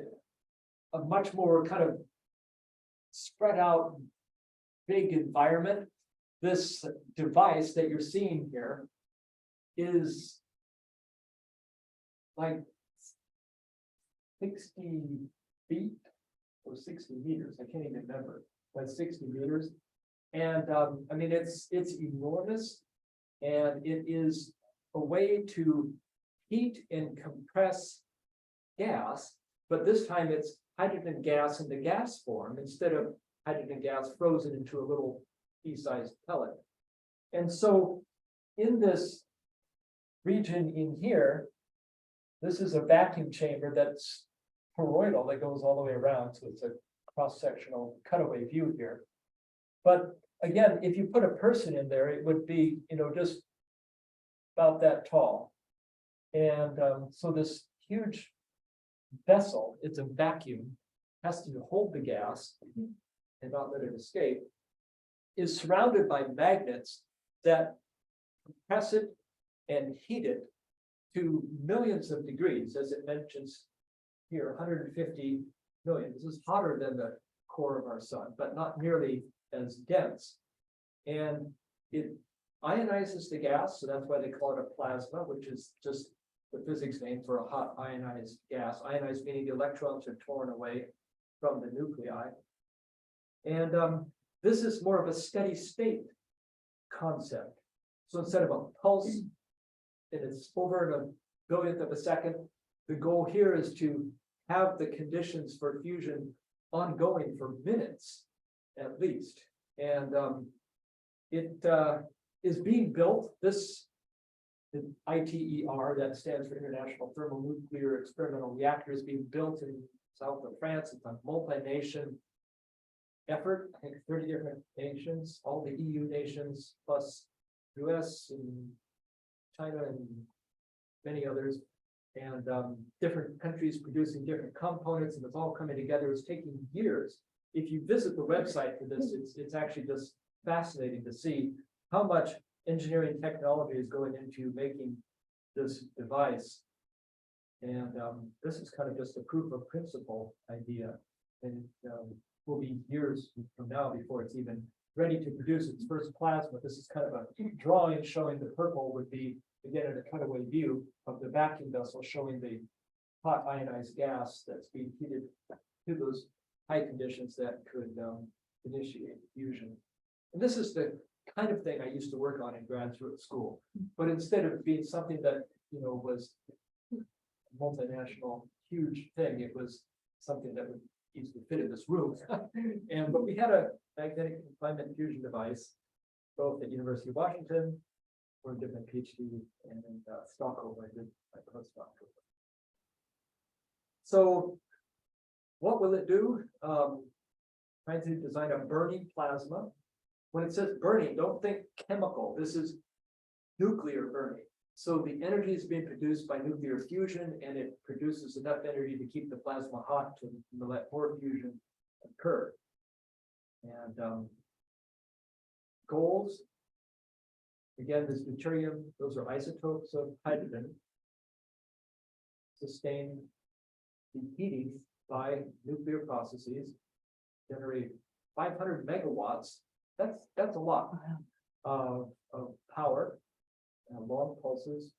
much more kind of spread out big environment. This device that you're seeing here is like 60 feet or 60 meters. I can't even remember, but 60 meters. And I mean, it's enormous, and it is a way to heat and compress gas, but this time it's hydrogen gas in the gas form instead of hydrogen gas frozen into a little pea-sized pellet. And so in this region in here, this is a vacuum chamber that's toroidal that goes all the way around. So it's a cross-sectional cutaway view here. But again, if you put a person in there, it would be, you know, just about that tall. And so this huge vessel, it's a vacuum, has to hold the gas and not let it escape, is surrounded by magnets that compress it and heat it to millions of degrees, as it mentions here, 150 million. This is hotter than the core of our sun, but not nearly as dense. And it ionizes the gas, so that's why they call it a plasma, which is just the physics name for a hot ionized gas. Ionized meaning the electrons are torn away from the nuclei. And this is more of a steady state concept. So instead of a pulse, and it's over in a billionth of a second, the goal here is to have the conditions for fusion ongoing for minutes at least. And it is being built. This the ITER, that stands for International Thermonuclear Experimental Reactor, is being built in south of France. It's a multi-nation effort. I think 30 different nations, all the EU nations, plus US and China and many others, and different countries producing different components, and it's all coming together. It's taking years. If you visit the website for this, it's actually just fascinating to see how much engineering technology is going into making this device. And this is kind of just a proof of principle idea, and will be years from now before it's even ready to produce its first plasma. This is kind of a drawing showing the purple would be, again, in a cutaway view of the vacuum vessel showing the hot ionized gas that's being heated to those high conditions that could initiate fusion. And this is the kind of thing I used to work on in graduate school, but instead of being something that, you know, was a multinational huge thing, it was something that would easily fit in this room. But we had a magnetic confinement fusion device, both at University of Washington, for a different PhD, and in Stockholm, I did my postdoc. So what will it do? Trying to design a burning plasma. When it says burning, don't think chemical. This is nuclear burning. So the energy is being produced by nuclear fusion, and it produces enough energy to keep the plasma hot to let more fusion occur. And goals, again, this deuterium, those are isotopes of hydrogen, sustain the heating by nuclear processes, generate 500 megawatts. That's a lot of power. Long pulses.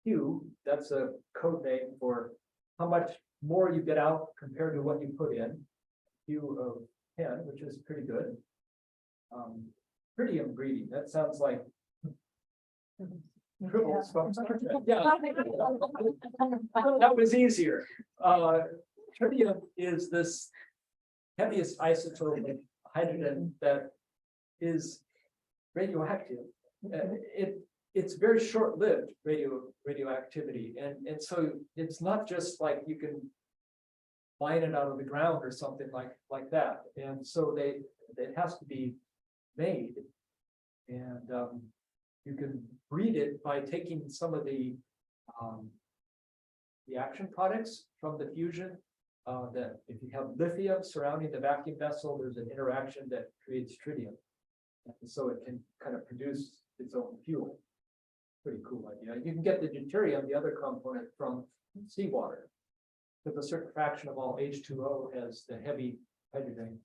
Q, that's a code name for how much more you get out compared to what you put in. Q of 10, which is pretty good. Tritium breeding, that sounds like triple stuff. Yeah, that was easier. Tritium is this heaviest isotope of hydrogen that is radioactive. It's very short-lived radioactivity, and so it's not just like you can mine it out of the ground or something like that. And so it has to be made, and you can breed it by taking some of the reaction products from the fusion. That if you have lithium surrounding the vacuum vessel, there's an interaction that creates tritium, and so it can kind of produce its own fuel. Pretty cool idea. You can get the deuterium, the other component, from seawater. With a certain fraction of all H2O has the heavy hydrogen.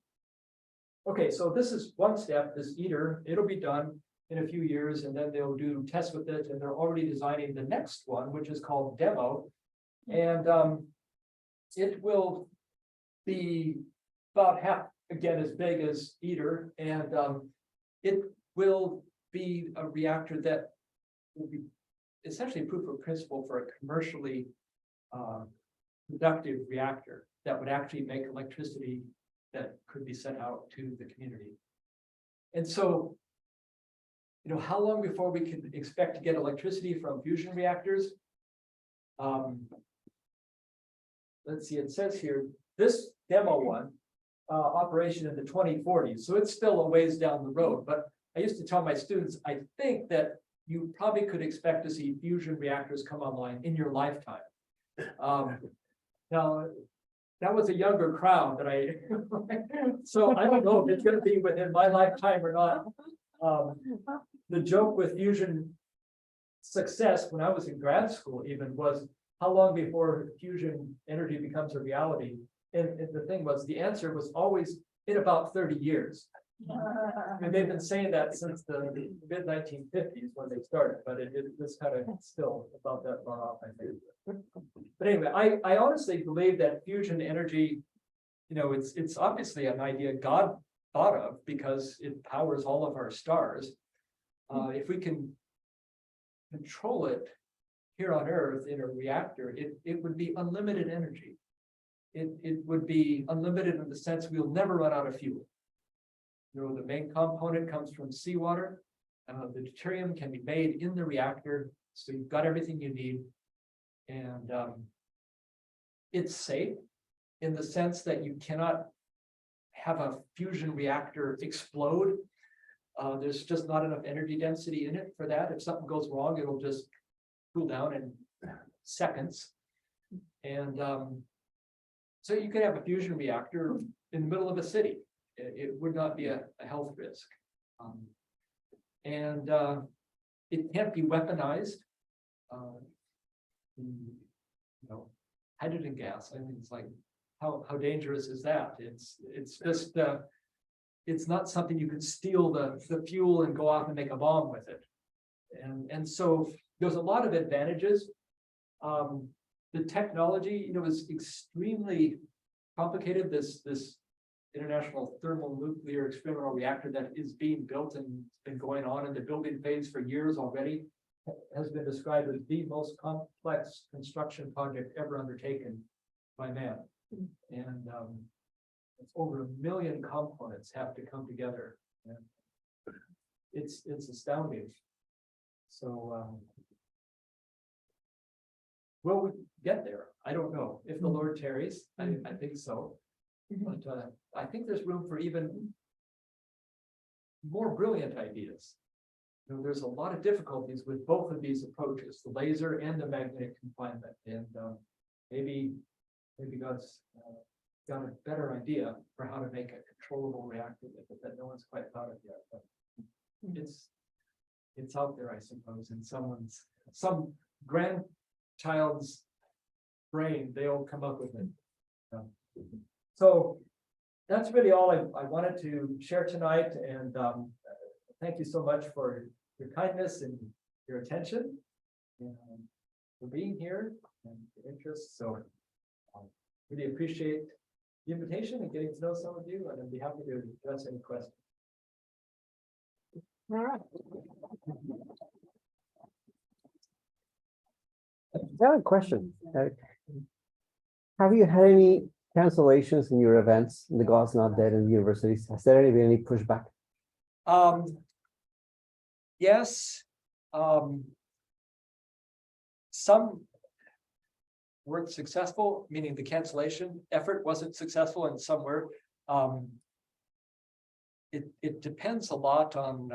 Okay, so this is one step, this ITER. It'll be done in a few years, and then they'll do tests with it, and they're already designing the next one, which is called DEMO. And it will be about half, again, as big as ITER, and it will be a reactor that will be essentially proof of principle for a commercially productive reactor that would actually make electricity that could be sent out to the community. And so, you know, how long before we can expect to get electricity from fusion reactors? Let's see, it says here, this demo one, operation in the 2040s. So it's still a ways down the road, but I used to tell my students, I think that you probably could expect to see fusion reactors come online in your lifetime. Now, that was a younger crowd that I, so I don't know if it's going to be within my lifetime or not. The joke with fusion success when I was in grad school even was how long before fusion energy becomes a reality. And the thing was, the answer was always in about 30 years. I mean, they've been saying that since the mid-1950s when they started, but it was kind of still about that far off, I think. But anyway, I honestly believe that fusion energy, it's obviously an idea God thought of because it powers all of our stars. If we can control it here on Earth in a reactor, it would be unlimited energy. It would be unlimited in the sense we'll never run out of fuel. The main component comes from seawater. The deuterium can be made in the reactor, so you've got everything you need. And it's safe in the sense that you cannot have a fusion reactor explode. There's just not enough energy density in it for that. If something goes wrong, it'll just cool down in seconds. And so you could have a fusion reactor in the middle of a city. It would not be a health risk. And it can't be weaponized. Hydrogen gas, I mean, it's like, how dangerous is that? It's just, it's not something you could steal the fuel and go off and make a bomb with it. And so there's a lot of advantages. The technology, is extremely complicated. This International Thermonuclear Experimental Reactor that is being built and been going on in the building phase for years already has been described as the most complex construction project ever undertaken by man. And it's over 1 million components have to come together. And it's astounding. So will we get there? I don't know. If the Lord tarries, I think so. But I think there's room for even more brilliant ideas. There's a lot of difficulties with both of these approaches, the laser and the magnetic confinement. And maybe God's got a better idea for how to make a controllable reactor with it that no one's quite thought of yet. But it's out there, I suppose, in some grandchild's brain, they'll come up with it. So that's really all I wanted to share tonight. And thank you so much for your kindness and your attention and for being here and your interest. So really appreciate the invitation and getting to know some of you, and I'd be happy to address any questions. All right. I have a question. Have you had any cancellations in your events? The God's Not Dead in the universities. Has there been any pushback? Yes. Some weren't successful, meaning the cancellation effort wasn't successful, and some were. It depends a lot on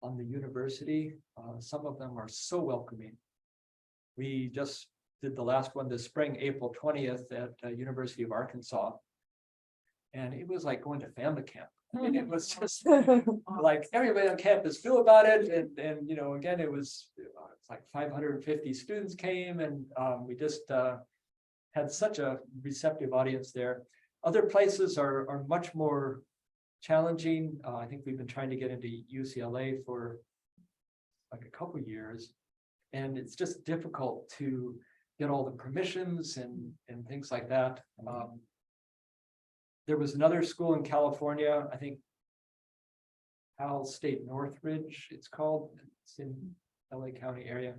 the university. Some of them are so welcoming. We just did the last one this spring, April 20th at University of Arkansas. And it was like going to family camp. I mean, it was just like everybody on campus knew about it. And again, it's like 550 students came, and we just had such a receptive audience there. Other places are much more challenging. I think we've been trying to get into UCLA for like a couple years, and it's just difficult to get all the permissions and things like that. There was another school in California, I think Cal State Northridge, it's called. It's in LA County area.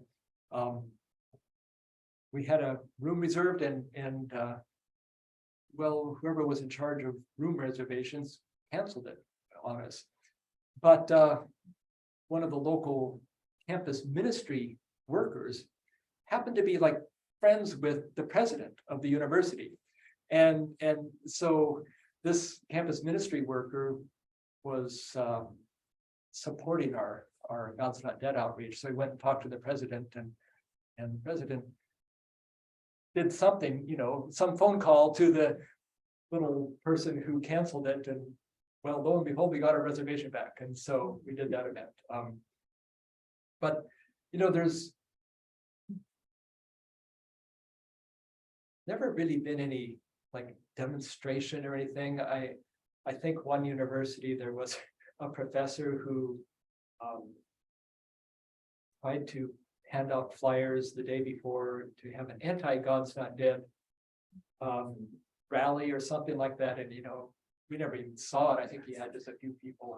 We had a room reserved, and well, whoever was in charge of room reservations canceled it on us. But one of the local campus ministry workers happened to be like friends with the president of the university. And so this campus ministry worker was supporting our God's Not Dead outreach. So he went and talked to the president, and the president did something, some phone call to the little person who canceled it. And well, lo and behold, we got our reservation back. And so we did that event. But, there's never really been any like demonstration or anything. I think one university, there was a professor who tried to hand out flyers the day before to have an anti-God's Not Dead rally or something like that. And, we never even saw it. I think he had just a few people,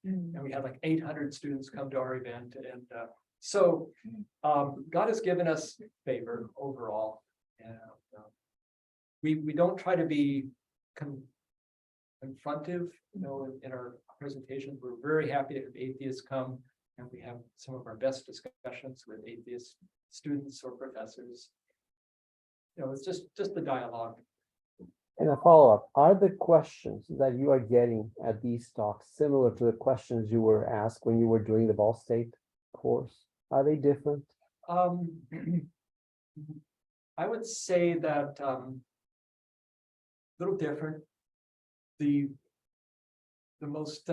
and we had like 800 students come to our event. And so God has given us favor overall. And we don't try to be confrontive, in our presentations. We're very happy to have atheists come, and we have some of our best discussions with atheist students or professors. It's just the dialogue. And a follow-up, are the questions that you are getting at these talks similar to the questions you were asked when you were doing the Ball State course? Are they different? I would say that little different. The most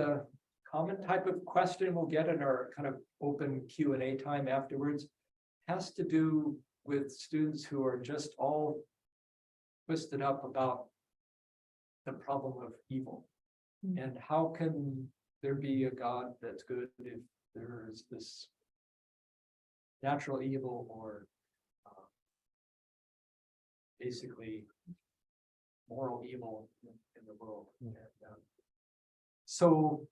common type of question we'll get in our kind of open Q&A time afterwards has to do with students who are just all twisted up about the problem of evil. And how can there be a God that's good if there is this natural evil, or basically moral evil in the world? And, so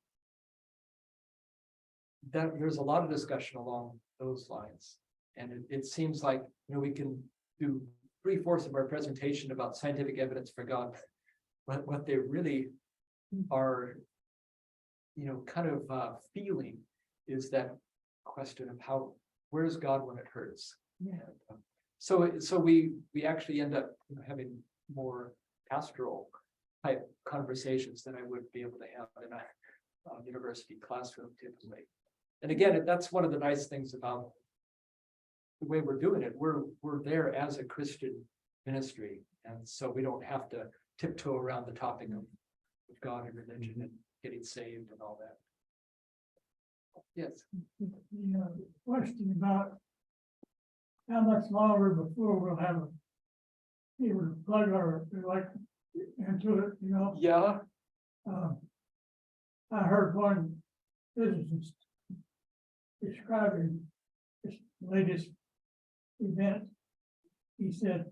there's a lot of discussion along those lines, and it seems like we can do 3/4 of our presentation about scientific evidence for God, but what they really are kind of feeling is that question of where's God when it hurts. And, so we actually end up having more pastoral type conversations than I would be able to have in a university classroom typically. And again, that's one of the nice things about the way we're doing it. We're there as a Christian ministry, and so we don't have to tiptoe around the topic of God and religion and getting saved and all that. Yes. The question about how much longer before we'll have be able to plug our electric into it, Yeah. I heard one physicist describing this latest event. He said,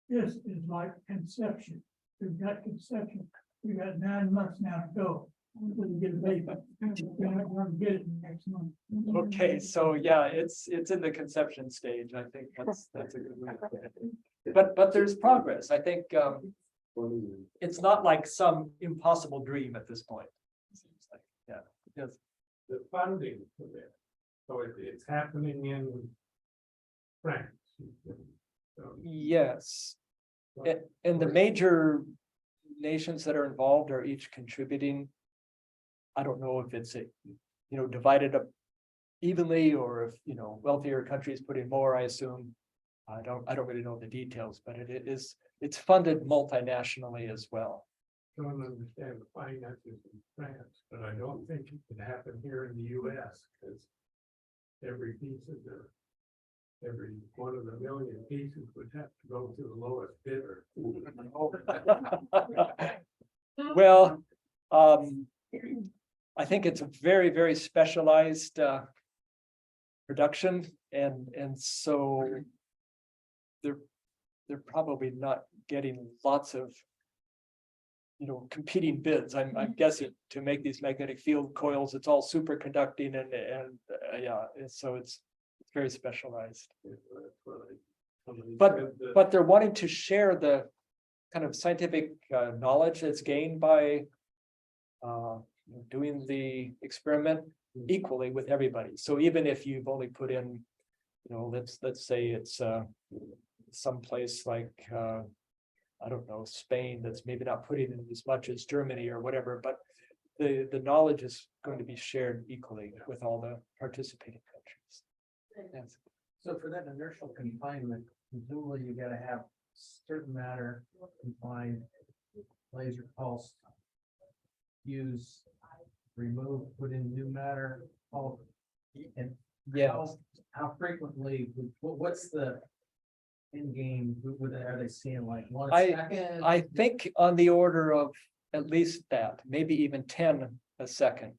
this is like conception. We've got conception. We've got 9 months now to go. We're gonna get a baby. We're gonna get it next month. Okay, so yeah, it's in the conception stage. I think that's a good way to put it. But there's progress. I think it's not like some impossible dream at this point. It seems like, yeah. Yes. The funding for this, so it's happening in France. Yes. And the major nations that are involved are each contributing. I don't know if it's divided up evenly, or if wealthier countries put in more. I assume. I don't really know the details, but it's funded multinationally as well. I don't understand the finances in France, but I don't think it could happen here in the US, because every one of the million pieces would have to go to the lowest bidder. Well, I think it's a very, very specialized production, and so they're probably not getting lots of competing bids. I'm guessing to make these magnetic field coils, it's all superconducting, and so it's very specialized. But they're wanting to share the kind of scientific knowledge that's gained by doing the experiment equally with everybody. So even if you've only put in, let's say it's someplace like I don't know, Spain, that's maybe not putting in as much as Germany or whatever, but the knowledge is going to be shared equally with all the participating countries. Yes. So for that inertial confinement, presumably you gotta have certain matter confined, laser pulse, use, remove, put in new matter, all. And Yeah. how frequently, what's the end game, are they seeing like 1 I second? I think on the order of at least that, maybe even 10 a second,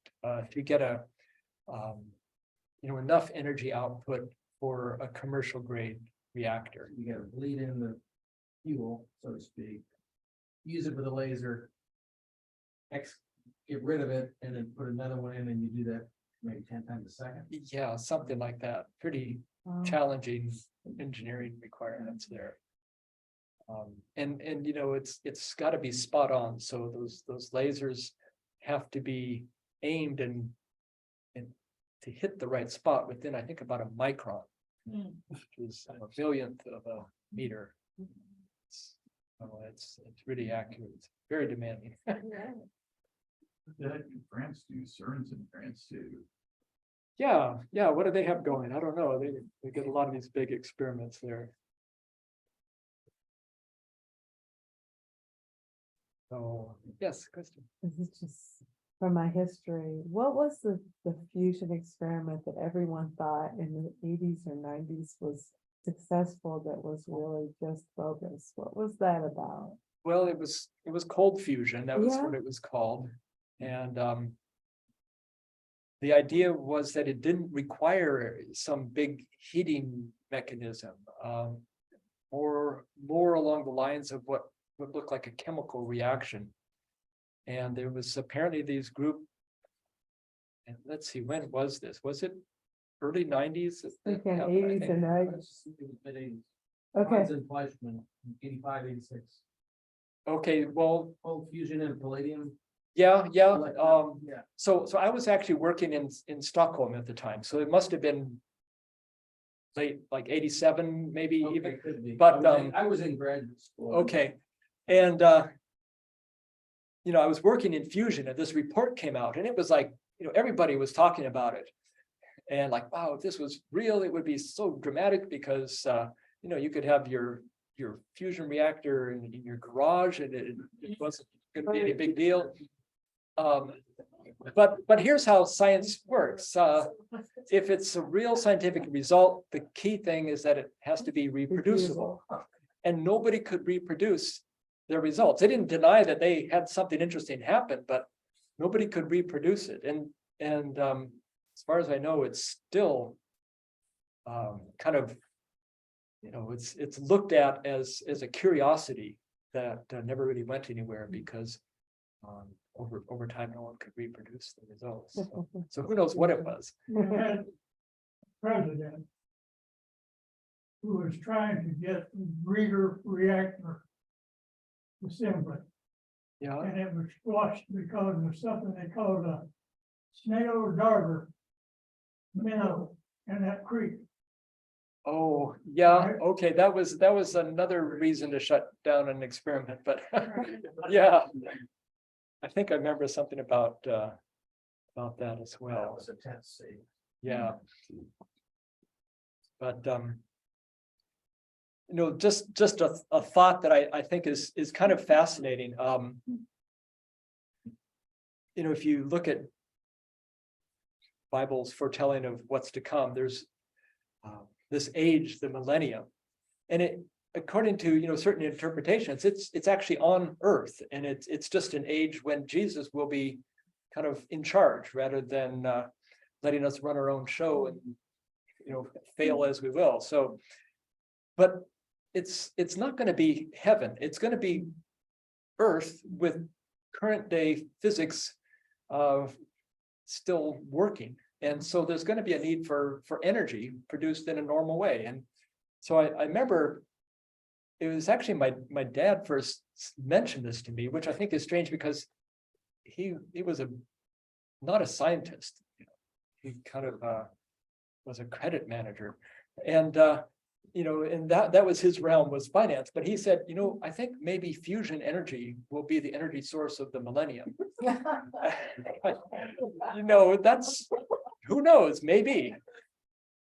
to get a, enough energy output for a commercial grade reactor. You gotta bleed in the fuel, so to speak. Use it with a laser. Get rid of it and then put another one in and you do that maybe 10 times a second. Yeah, something like that. Pretty challenging engineering requirements there. And it's got to be spot on. So those lasers have to be aimed and to hit the right spot within, I think, about a micron, which is a millionth of a meter. It's really accurate. It's very demanding. That in France do, CERN's in France too. Yeah. What do they have going? I don't know. They get a lot of these big experiments there. So, yes, Kristen. This is just from my history. What was the fusion experiment that everyone thought in the 80s or 90s was successful that was really just bogus? What was that about? Well, it was cold fusion. That was Yeah. what it was called. And the idea was that it didn't require some big heating mechanism, or more along the lines of what would look like a chemical reaction. And there was apparently these group, and let's see, when was this? Was it early 90s? Okay, 80s and 90s. Mid-80s. Okay, Hans and Fleischmann, 85, 86. Okay, well, Cold fusion and palladium. yeah. Yeah. So I was actually working in Stockholm at the time, so it must have been late, like 87, maybe Okay, even. could be. but, I was in graduate school. Okay, and I was working in fusion, and this report came out, and it was like, everybody was talking about it, and like, wow, if this was real, it would be so dramatic because you could have your fusion reactor in your garage, and it wasn't going to be any big deal. But here's how science works. If it's a real scientific result, the key thing is that it has to be reproducible. And nobody could reproduce their results. They didn't deny that they had something interesting happen, but nobody could reproduce it. And as far as I know, it's still kind of, it's looked at as a curiosity that never really went anywhere because over time, no one could reproduce the results. So who knows what it was? We had a president who was trying to get breeder reactor assembly, Yeah. and it was squashed because of something they called a snail darter minnow in that creek. Oh, yeah. Right. Okay, that was another reason to shut down an experiment, but yeah. I think I remember something about that as That well. was a test scene. Yeah. But just a thought that I think is kind of fascinating. If you look at Bible's foretelling of what's to come, there's this age, the millennium, and it, according to certain interpretations, it's actually on Earth, and it's just an age when Jesus will be kind of in charge rather than letting us run our own show and fail as we will. So, but it's not going to be heaven. It's going to be Earth with current day physics still working, and so there's going to be a need for energy produced in a normal way. And so I remember. It was actually my dad first mentioned this to me, which I think is strange because he was not a scientist. He kind of was a credit manager, and and that was his realm, was finance. But he said, I think maybe fusion energy will be the energy source of the millennium. That's, who knows, maybe.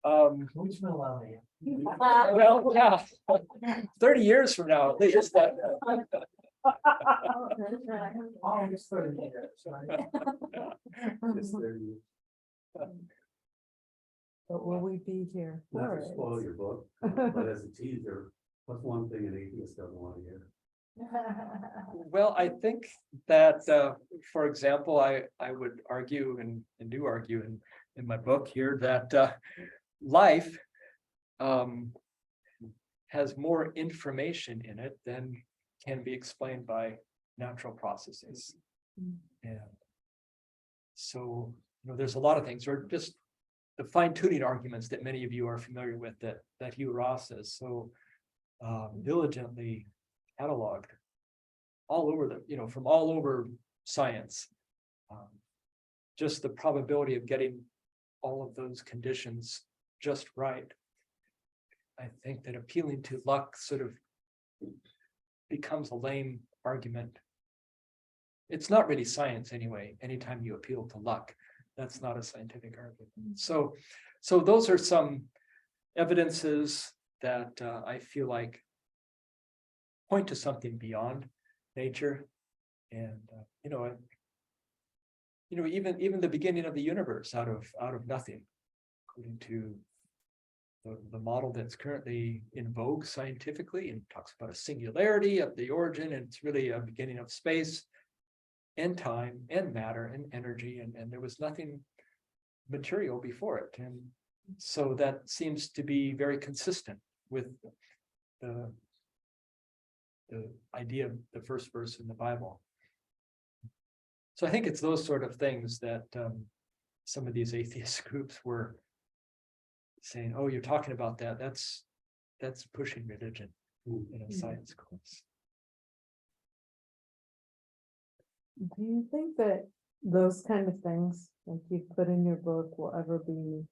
Which millennium? Well, yeah, 30 years from now, at least that. Almost 30 years, right? Just there you but will we be here not for to it? spoil your book, but as a teaser, what's one thing an atheist doesn't want to hear? Well, I think that, for example, I would argue and do argue in my book here that life has more information in it than can be explained by natural processes. Mm. And so, there's a lot of things, or just the fine tuning arguments that many of you are familiar with that Hugh Ross has so diligently cataloged all over from all over science. Just the probability of getting all of those conditions just right. I think that appealing to luck sort of becomes a lame argument. It's not really science anyway. Anytime you appeal to luck, that's not a scientific argument. So those are some evidences that I feel like point to something beyond nature. And even the beginning of the universe out of nothing, according to the model that's currently in vogue scientifically, and talks about a singularity of the origin, and it's really a beginning of space and time and matter and energy, and there was nothing material before it. And so that seems to be very consistent with the idea of the first verse in the Bible. So I think it's those sort of things that some of these atheist groups were saying, oh, you're talking about that. That's pushing religion in a science course. Do you think that those kind of things, like you put in your book, will ever be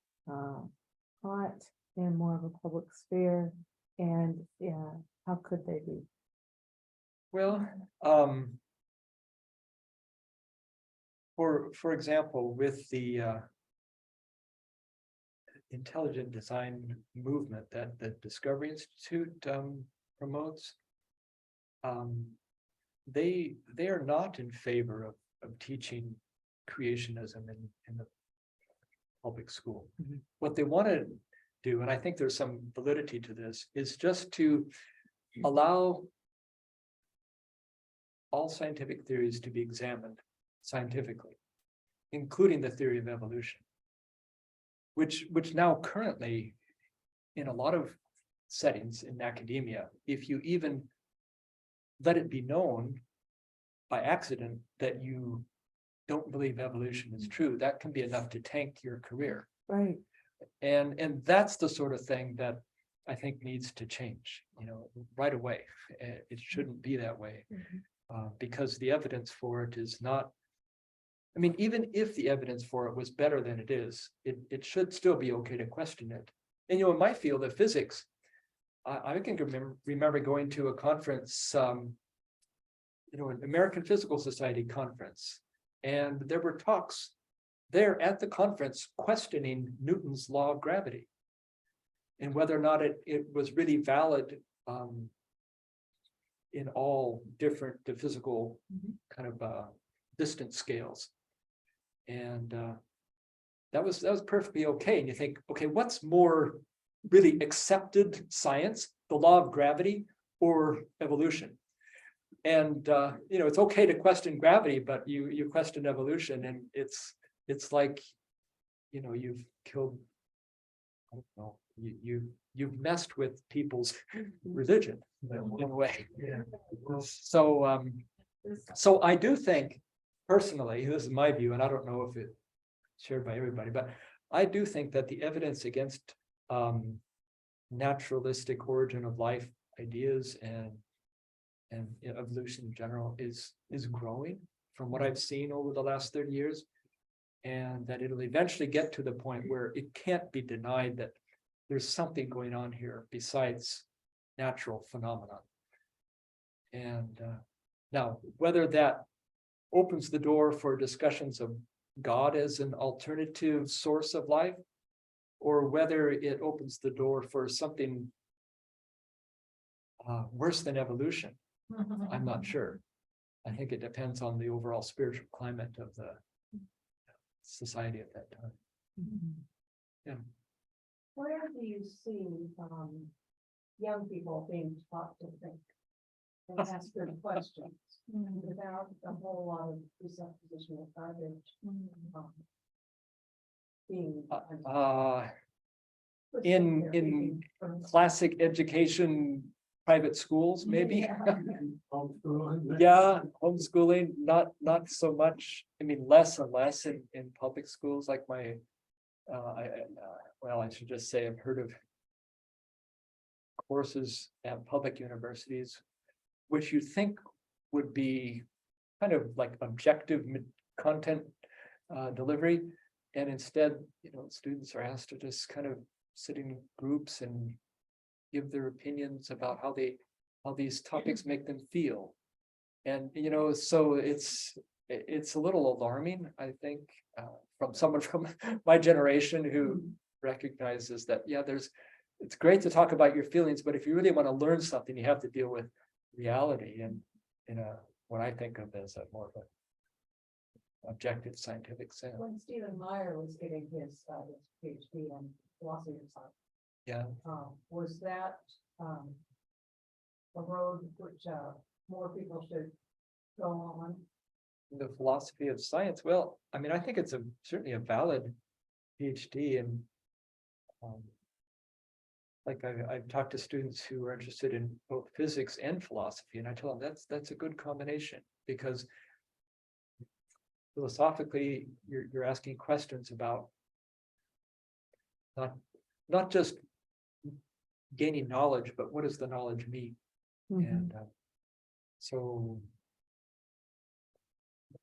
taught in more of a public sphere? And how could they be? Well, for example, with the intelligent design movement that the Discovery Institute promotes, they are not in favor of teaching creationism in the public school. Mm-hmm. What they want to do, and I think there's some validity to this, is just to allow all scientific theories to be examined scientifically, including the theory of evolution, which now currently in a lot of settings in academia, if you even let it be known by accident that you don't believe evolution is true, that can be enough to tank your career. Right. And that's the sort of thing that I think needs to change, right away. It shouldn't be that way. Because the evidence for it is not, I mean, even if the evidence for it was better than it is, it should still be okay to question it. And in my field of physics, I can remember going to a conference, an American Physical Society conference, and there were talks there at the conference questioning Newton's law of gravity and whether or not it was really valid in all different physical kind of distance scales. And that was perfectly okay. And you think, okay, what's more really accepted science, the law of gravity or evolution? And it's okay to question gravity, but you question evolution, and it's like, you've killed, I don't know, you've messed with people's religion in a way. Yeah. So I do think, personally, this is my view, and I don't know if it's shared by everybody, but I do think that the evidence against naturalistic origin of life ideas and evolution in general is growing from what I've seen over the last 30 years, and that it'll eventually get to the point where it can't be denied that there's something going on here besides natural phenomena. And now, whether that opens the door for discussions of God as an alternative source of life, or whether it opens the door for something worse than evolution, I'm not sure. I think it depends on the overall spiritual climate of the society at that time. Yeah. Where do you see young people being taught to think and ask good questions without a whole lot of presupposition of garbage. Being. pushed in- there, in being from- Classic education, private schools, maybe? Yeah. Homeschooling. Yeah, homeschooling, not so much, I mean, less and less in public schools like my. Well, I should just say I've heard of. Courses at public universities, which you think would be kind of like objective content delivery. And instead, students are asked to just kind of sit in groups and give their opinions about how these topics make them feel. And, so it's a little alarming, I think, from someone from my generation who recognizes that, yeah, it's great to talk about your feelings, but if you really want to learn something, you have to deal with reality and in what I think of as a more of a objective scientific sense. When Stephen Meyer was getting his PhD in philosophy of science, Yeah. was that a road which more people should go on? The philosophy of science. Well, I mean, I think it's certainly a valid PhD, and like I've talked to students who are interested in both physics and philosophy, and I tell them that's a good combination, because philosophically you're asking questions about not just gaining knowledge, but what does the knowledge mean? And so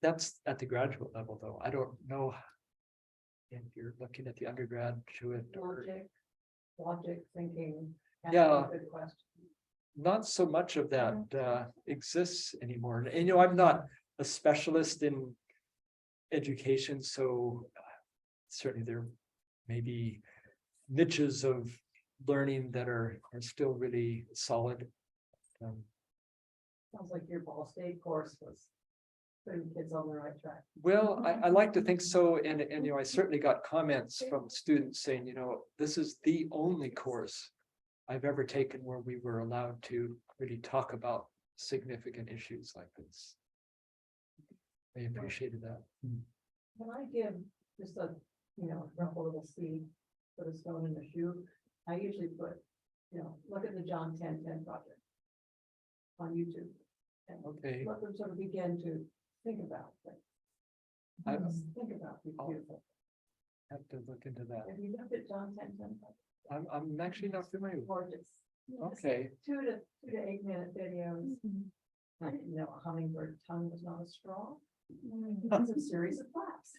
that's at the graduate level, though. I don't know if you're looking at the undergraduate or Logic thinking. Yeah. asking good questions. not so much of that exists anymore. And I'm not a specialist in education, so certainly there may be niches of learning that are still really solid. Sounds like your Ball State course was putting kids on the right track. Well, I like to think so, and I certainly got comments from students saying, this is the only course I've ever taken where we were allowed to really talk about significant issues like this. They appreciated that. When I give just a, drop a little seed, put a stone in the shoe, I usually put, look at the John 10:10 project on YouTube. And Okay. let them sort of begin to think about things. I Just think about these beautiful. have to look into that. Have you looked at John 10:10? I'm actually not familiar with. Gorgeous. Okay. 2 to 8 minute videos. I didn't know a hummingbird tongue was not a straw. It's a series of flaps.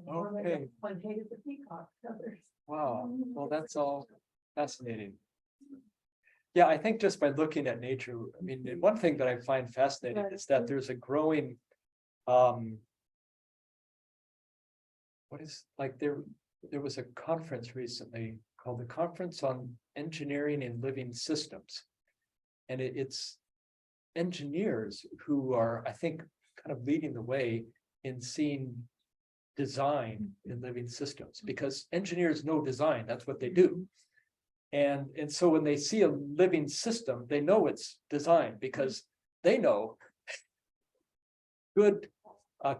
Or like Okay. one hated the peacock feathers. Wow, well, that's all fascinating. Yeah, I think just by looking at nature, I mean, one thing that I find fascinating is that there's a growing, what is, like, there was a conference recently called the Conference on Engineering in Living Systems. And it's engineers who are, I think, kind of leading the way in seeing design in living systems, because engineers know design, that's what they do. And so when they see a living system, they know it's design, because they know good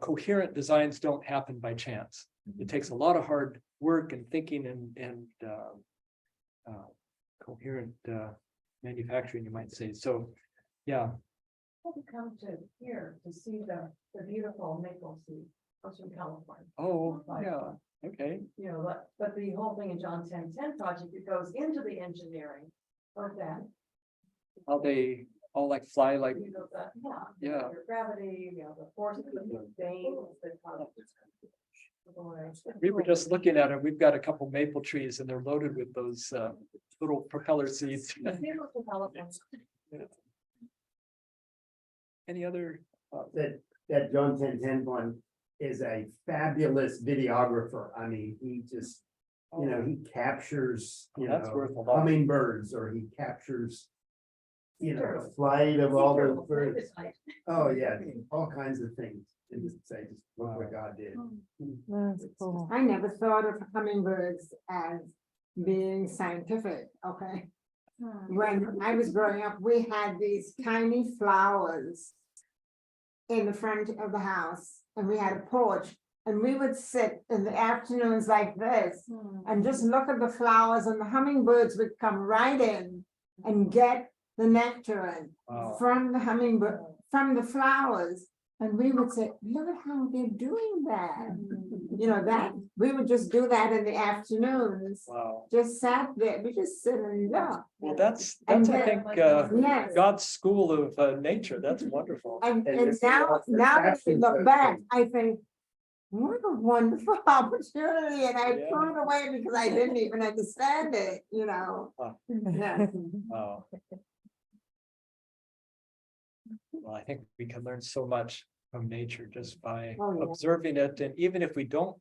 coherent designs don't happen by chance. It takes a lot of hard work and thinking and coherent manufacturing, you might say. So, yeah. Have you come to here to see the beautiful maple seed, comes from California? Oh, yeah, okay. But the whole thing in John 10:10 project, it goes into the engineering of that. How they all like fly like, Yeah. Your gravity, the force of the veins that cause. we were just looking at it, we've got a couple maple trees and they're loaded with those little propeller seeds. Any other? That John 10:10 one is a fabulous videographer. I mean, he just, he captures, That's worth a lot. hummingbirds, or he captures, the flight of all those birds. Oh, yeah, all kinds of things. And just say, just look what God did. That's cool. I never thought of hummingbirds as being scientific, okay? when I was growing up, we had these tiny flowers in the front of the house, and we had a porch, and we would sit in the afternoons like this and just look at the flowers, and the hummingbirds would come right in and get the nectar Wow. from the hummingbird, from the flowers. And we would say, look at how they're doing that. You know, that, we would just do that in the afternoons, Wow. just sat there, we just sit and look. Well, that's, And I then- think, Yes. God's school of nature. That's wonderful. And it's now, the now that we passions look of back, things. I think, what a wonderful opportunity, and I Yeah. threw it away because I didn't even understand it, you know? Yeah. Wow. Well, I think we can learn so much from nature just by Oh, yeah. observing it, and even if we don't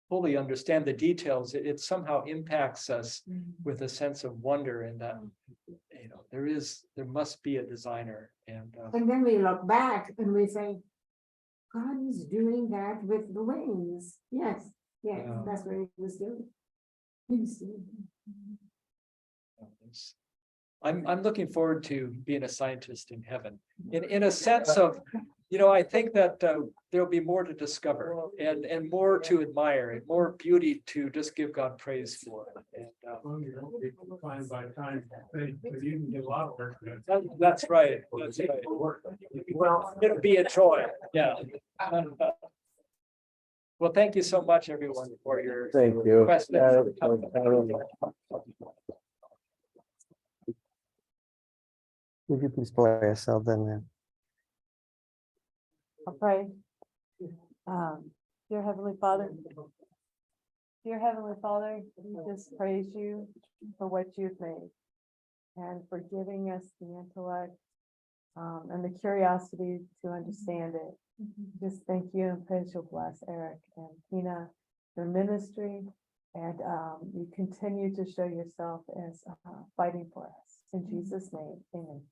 fully understand the details, it somehow impacts us with a sense of wonder, and that, you know, there must be a designer, and And then we look back and we say, God was doing that with the wings. Yes, yes, Yeah. that's what he was doing. He was doing. it's- I'm looking forward to being a scientist in heaven, in a sense of, you know, I think that there'll be more to discover and more to admire and more beauty to just give God praise for. And Well, you don't be confined by time, but you can get a lot of work done. that's right. That's right. Well, it'll be a joy. Yeah. Well, thank you so much, everyone, for your Thank you. questions. Would you please play us out then? I'll pray. Dear Heavenly Father. Dear Heavenly Father, we just praise you for what you've made and for giving us the intellect and the curiosity to understand it. Just thank you and praise you'll bless Eric and Tina, their ministry, and you continue to show yourself as fighting for us. In Jesus' name, amen.